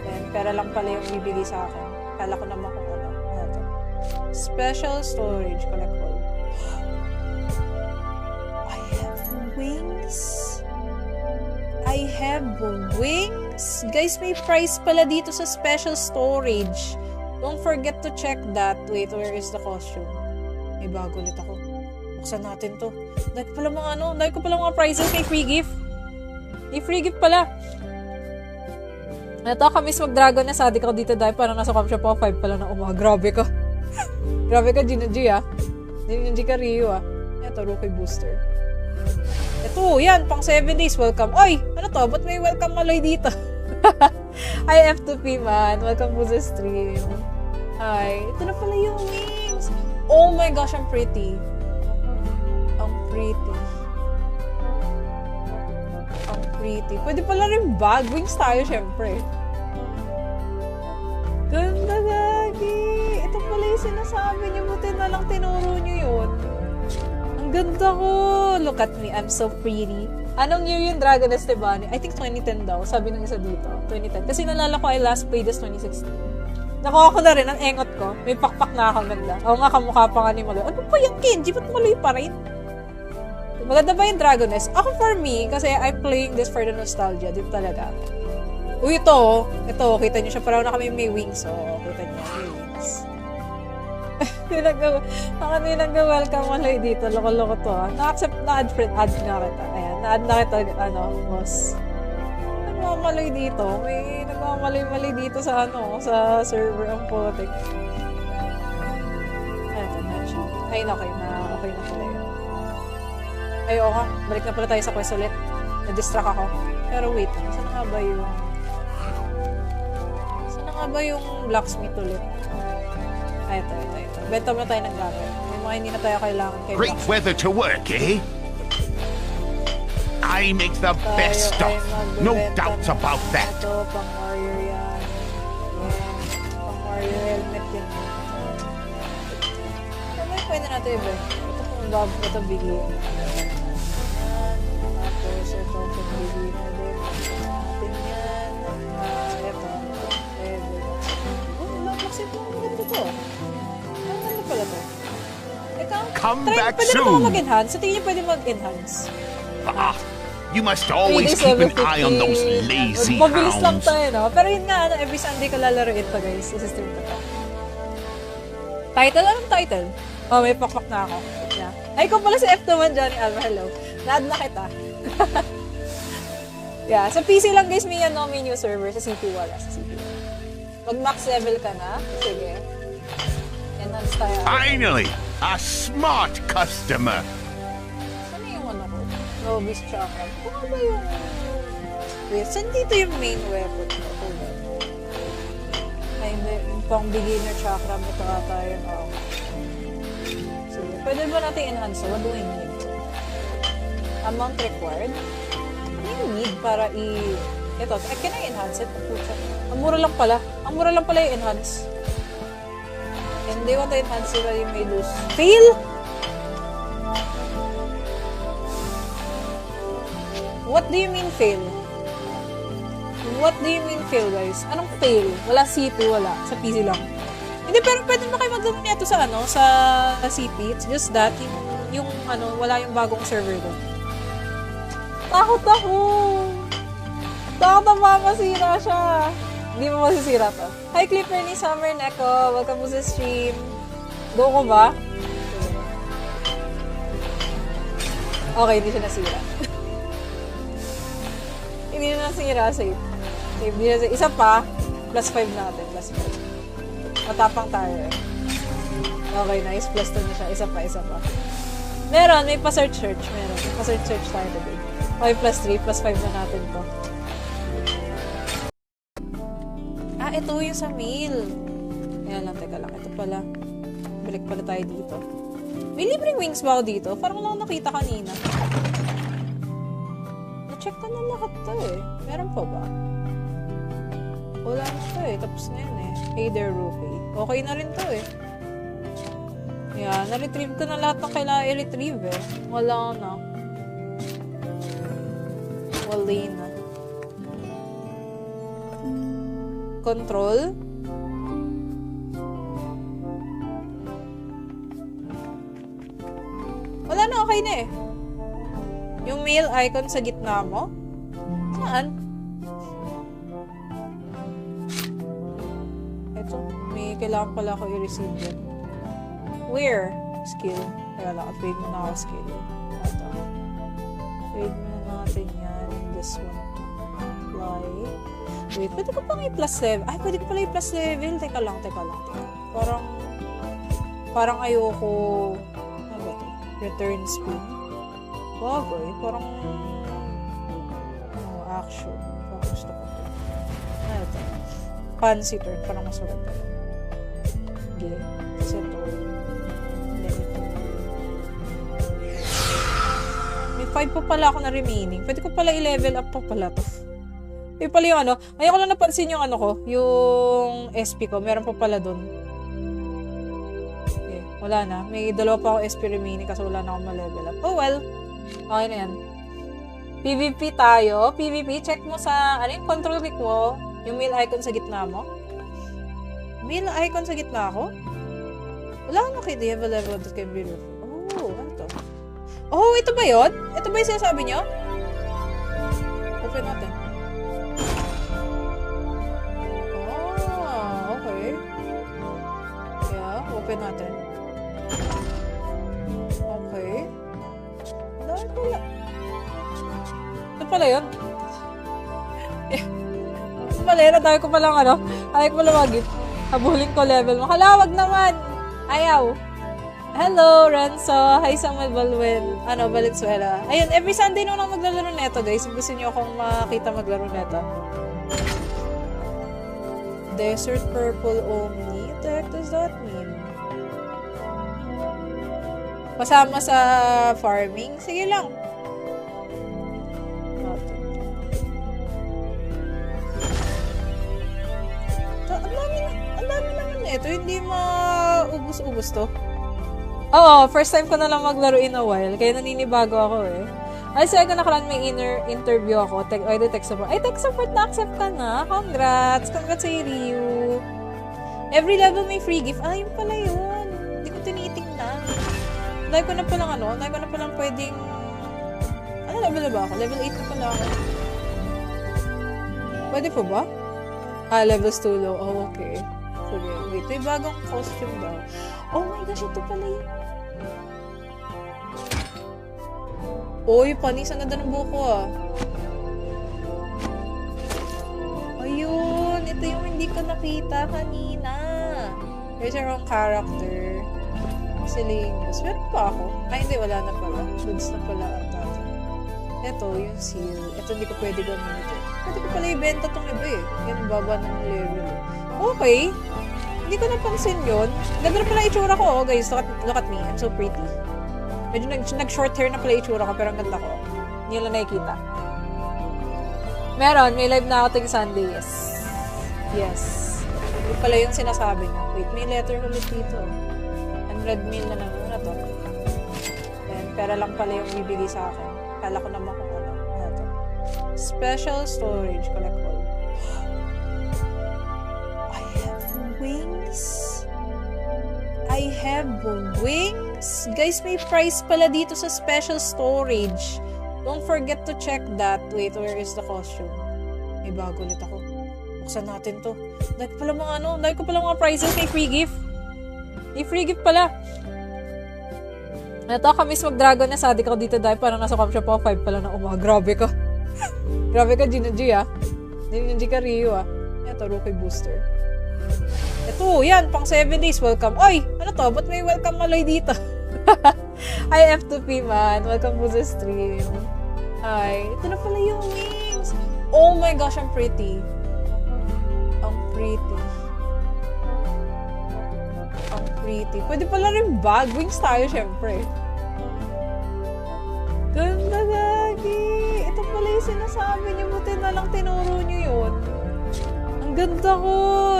Then, pera lang pala yung bibigay sa akin. Kala ko naman kung ano. Ano to? Special storage. Collect all. I have wings. Guys, may price pala dito sa special storage. Don't forget to check that. Wait, where is the costume? May bago ulit ako. Buksan natin to. Dahil ko pala mga ano, dahil ko pala mga prizes. May free gift. May free gift pala. Ito, kamis mag-dragon na sadik ako dito dahil parang nasa com shop ako 5 pala na umaga. Grabe ka. Grabe ka, Ginaji ah. Ginaji ka, Ryu ah. Ito, rookie booster. Ito, yan, pang 7 days, welcome. Oy, ano to? Ba't may welcome Maloy dito? Hi, F2P man. Welcome to the stream. Hi. Ito na pala yung wings. Oh my gosh, ang pretty. Ang pretty. Ang pretty. Pwede pala rin bag. Wings tayo, syempre. Ganda, gagi. Ito pala yung sinasabi niyo. Buti na lang tinuro niyo yun. Ang ganda ko. Look at me. I'm so pretty. Anong year yung Dragon Estebani? I think 2010 daw. Sabi ng isa dito. 2010. Kasi nalala ko I last played this 2016. Nakuha ko na rin. Ang engot ko. May pakpak na akong ganda. Oo nga, kamukha pa nga ni Maloy. Ano pa yung Kenji? Ba't Maloy pa rin? Maganda ba yung Dragon Est? Ako for me, kasi I'm playing this for the nostalgia. Dito talaga. Uy, ito. Ito, kita nyo siya. Parang na kami may wings. So, kita nyo. May wings. May nag-welcome Maloy dito. Loko-loko to. Na-accept na-add na kita. Ayan, na-add na kita, boss. Nagmamaloy dito. May nagmamaloy-maloy dito sa sa server ang potek. Ito na siya. Ay, okay na pala yun. Ay, oo nga. Balik na pala tayo sa quest ulit. Na-distract ako. Pero wait, saan nga ba yung blacksmith ulit? Ay, ito. Benta mo na tayo ng gamit. May mga hindi na tayo kailangan kay Great Max. weather to work, eh? I make the best Tayo ay stuff. No magbebenta doubts ng about that. Ito, pang warrior yan. Pang warrior helmet yan. Ano yung pwede natin iba? Ito kung bab, ito bigay. Tapos ito kung bigay na din. Natin yan. Ito. Kasi ito, maganda to. Ano pala to? Ikaw, Come back pwede na soon. ba mag-enhance? Sa tingin niyo pwede mag-enhance? You must always keep an eye on those lazy Mabilis lang hounds. tayo, no? Pero yun nga, every Sunday ko lalaroin to, guys. Isistream ko to. Title? Anong title? Oh, may pakpak na ako. Yeah. Ay, kung pala si F2 Johnny Alva, hello. Na-add na kita. Yeah, sa PC lang, guys, may new server. Sa CPU wala. Sa CPU. Mag-max level ka na. Sige. Enhance tayo. Finally, a smart customer. Saan yung ano ko? Novice Chakra. Baka ba yung... Wait, saan dito yung main weapon ko? Hold on. Ay, hindi. Yung pang beginner chakra mo ito ata yun. Oh. Sige. Pwede ba natin enhance? What do we need? Amount required? Ano yung need para Ito, can I enhance it? Pucha. Ang mura lang pala. Ang mura lang pala yung enhance. And they want to enhance it, you may lose. Fail? What do you mean fail? What do you mean fail, guys? Anong fail? Wala C2, wala. Sa PC lang. Hindi, pero pwede ba kayo maglaro nito sa sa CP? It's just that, yung wala yung bagong server doon. Takot ako! Takot na masira siya. Hindi mo masisira to. Hi, Clipper ni Summer Neko. Welcome mo sa stream. Go ko ba? Okay, hindi siya nasira. Hindi na nasira. Save. Hindi na nasira. Isa pa. Plus 5 natin. Plus 5. Matapang tayo eh. Okay, nice. Plus 2 na siya. Isa pa. Meron. May pa-search. Meron. May pa-search tayo today. Okay, plus 3. Plus 5 na natin to. Ito yung sa mail. Ayan lang, teka lang. Ito pala. Balik pala tayo dito. May libreng wings ba ako dito? Parang lang nakita kanina. Na-check ko na lahat to eh. Meron pa ba? Wala na to eh. Tapos na yun eh. Hey there, Rupee. Okay na rin to eh. Yan. Na-retrieve ko na lahat ng kailangan i-retrieve eh. Wala na. Wala na. Control. Wala na, okay na eh. Yung mail icon sa gitna mo? Saan? Ito, may kailangan pala ako i-receive yun. Where? Skill. Kaya lang, upgrade mo na ako skill. Ito. Upgrade mo na natin yan. This one. Apply. Wait, pwede ko pang i-plus level. Ay, pwede ko pala i-plus level. Teka lang. Parang ayoko. Ano ba ito? Return spin. Bagay. Parang action. Parang gusto ko ito. Ano ito? Fancy turn. Parang mas maganda. Okay. Kasi ito. May 5 pa pala ako na remaining. Pwede ko pala i-level up pa pala to. May pala yung ngayon ko lang napansin yung ko, yung SP ko, meron pa pala dun. Okay, wala na. May dalawa pa ako SP remaining kasi wala na akong ma-level up. Oh well, okay na yan. PvP tayo. PvP, check mo sa, yung control click mo, yung mail icon sa gitna mo. Mail icon sa gitna ko? Wala na kayo, they have a level that can be removed. Oh, ano to? Oh, ito ba yun? Ito ba yung sinasabi nyo? Open natin. Open natin. Okay. Dahil pala. Ito pala yun. Ito pala yun. Dahil ko palang ayaw ko pala magit. Habulin ko level mo. Halawag naman. Ayaw. Hello, Renzo. Hi, Samuel Balwin. Valenzuela. Ayun, every Sunday nung maglalaro neto, guys. Kung gusto nyo akong makita maglaro neto. Desert Purple Omni. What the heck does that mean? Kasama sa farming. Sige lang. Ang dami naman ito. Hindi maubos-ubos to. Oo, first time ko na lang maglaro in a while. Kaya naninibago ako eh. Ay, second na kalan may interview ako. Tech support. Ay, tech support na-accept ka na. Congrats! Congrats sa Ryu. Every level may free gift. Ah, yun pala yun. Hindi ko tinitingnan. Dahil ko na palang pwedeng... Ano level na ba ako? Level 8 na pala ako. Pwede po ba? Ah, levels too low. Oh, okay. Sige, wait. May bagong costume daw. Oh my gosh, ito pala yun. Oy, panisan na ng buko ah. Ayun, ito yung hindi ko nakita kanina. There's your own character. Miscellaneous. Meron pa ako. Ay, hindi, wala na pala. Goods na pala ang tata. Ito, yung seal. Ito, hindi ko pwede gamitin. Pwede ko pala ibenta tong iba eh. Yan, baba ng level. Okay. Hindi ko napansin yun. Ganda na pala itsura ko, oh, guys. Look at me. I'm so pretty. Medyo nag-short hair na pala itsura ko, pero ang ganda ko. Hindi lang nakikita. Meron. May live na ako ting Sunday. Yes. Hindi pala yung sinasabi niya. Wait, may letter ulit dito. 100 mil na naman na to. Then, pera lang pala yung bibigay sa akin. Kala ko naman kung ano. Ano to? Special storage. Collect all. I have wings. I have wings. Guys, may price pala dito sa special storage. Don't forget to check that. Wait, where is the costume? May bago ulit ako. Buksan natin to. Dahil ko pala mga prizes. May free gift. May free gift pala. Ito, kamis mag-dragon na sadik ako dito dahil parang nasa camp shop ako 5 pala na umaga. Grabe ka. Grabe ka, Gina G ah. Gina G ka, Ryu ah. Ito, rookie booster. Ito, yan, pang 7 days, welcome. Oy, ano to? Ba't may welcome maloy dito? Hi, F2P man. Welcome to the stream. Hi. Ito na pala yung wings. Oh my gosh, I'm pretty. Ang pretty. Ang pretty. Pwede pala rin bag. Wings tayo, syempre. Ganda, gagi. Ito pala yung sinasabi niyo. Buti na lang tinuro niyo yun. Ganda ko.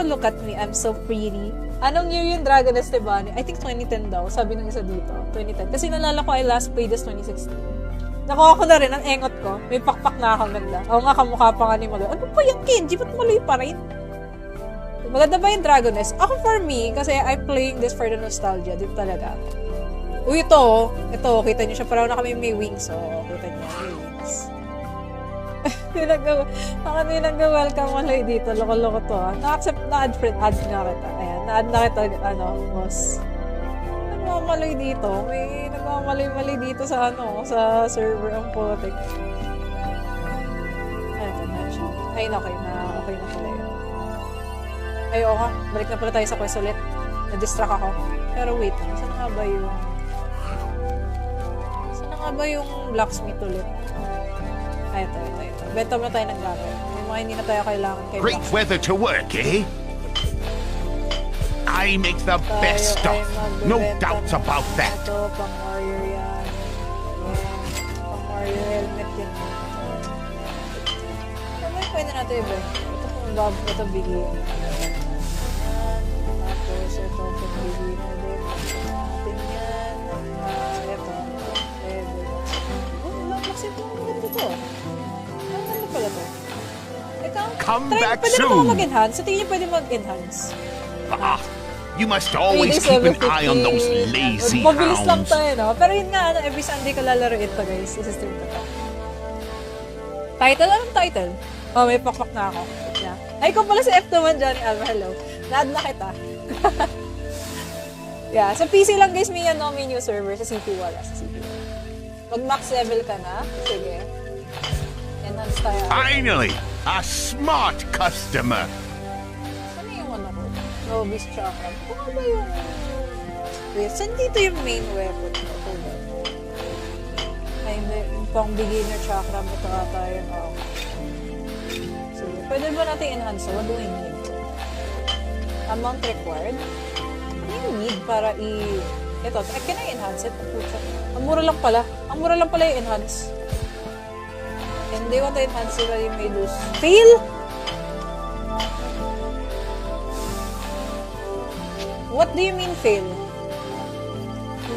Look at me. I'm so pretty. Anong year yung Dragon Esteban? I think 2010 daw. Sabi ng isa dito. 2010. Kasi nalala ko I last played as 2016. Nakuha ko na rin. Ang engot ko. May pakpak na akong ganda. Oo nga, kamukha pa nga ni Malo. Ano pa yung Kenji? Ba't maloy pa rin? Maganda ba yung Dragon Nest? Ako for me, kasi I'm playing this for the nostalgia. Din talaga. Uy, ito. Ito, kita nyo siya. Parang na kami may wings. Oo, kita nyo. May wings. Ako nag-welcome malay dito. Loko-loko to ah. Na-accept na add nga kita. Ayan, na-add na kita, boss. Nagmamalay dito. May nagmamalay-malay dito sa sa server ang potek. Ayun, okay na pala yun. Ay, oo nga. Balik na pala tayo sa quest ulit. Na-distract ako. Pero wait lang. Saan nga ba yung blacksmith ulit? Ay, ito. Benta mo na tayo ng gamit. May mga hindi na tayo kailangan kay Great weather to work, eh? I make the best stuff. No doubts about that. Ito, pang warrior yan. Pang warrior helmet yan. Ano pwede natin ibenta? Ito bigyan. Tapos, ito bigyan na din. Natin yan. Ito. Bakit ito? Pala to. Come back pwede soon. Pwede ba mag-enhance? Sa tingin niyo pwede mag-enhance? You must always keep an eye on those lazy Mabilis lang hounds. tayo, no? Pero yun nga, every Sunday ko lalaroin to, guys. Isa-stream ko to. Title? Anong title? Oh, may pakpak na ako. Yeah. Ay, kung pala si F2 Johnny Alva, hello. Na-add na kita. Yeah, sa PC lang, guys, may new server. Sa CPU wala. Sa CPU. Mag-max level ka na. Sige. Finally, a smart customer. Saan yung ko? Novice chakra. Ano ba yung... Wait, saan dito yung main weapon? Hold on. Ay, hindi. Yung pang beginner chakra. Ito ata yung... Sige. Pwede ba natin enhance? What do I need? Amount required? Ano yung need para Ito, can I enhance it? Ang mura lang pala. Ang mura lang pala yung enhance. And they want to enhance it, what you may lose. Fail? What do you mean fail?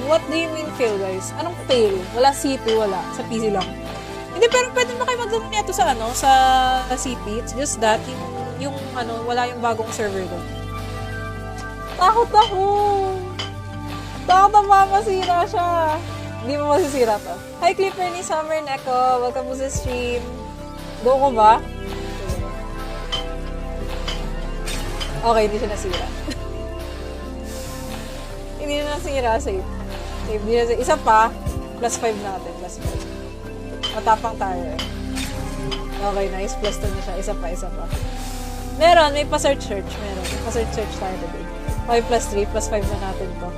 What do you mean fail, guys? Anong fail? Wala CP, wala. Sa PC lang. Hindi, pero pwede ba kayo mag-download nito sa ano? Sa CP? It's just that, yung ano, wala yung bagong server doon. Takot ako! Takot na masira siya. Hindi mo masisira to. Hi, Clipper ni Summer Neko. Welcome po sa stream. Go ko ba? Okay, hindi siya nasira. Hindi na nasira. Save. Hindi na nasira. Isa pa. Plus 5 natin. Plus 5. Matapang tayo eh. Okay, nice. Plus 2 na siya. Isa pa, isa pa. Meron. May pa-search. Meron. May pa-search tayo today. 5 plus 3. Plus 5 na natin to.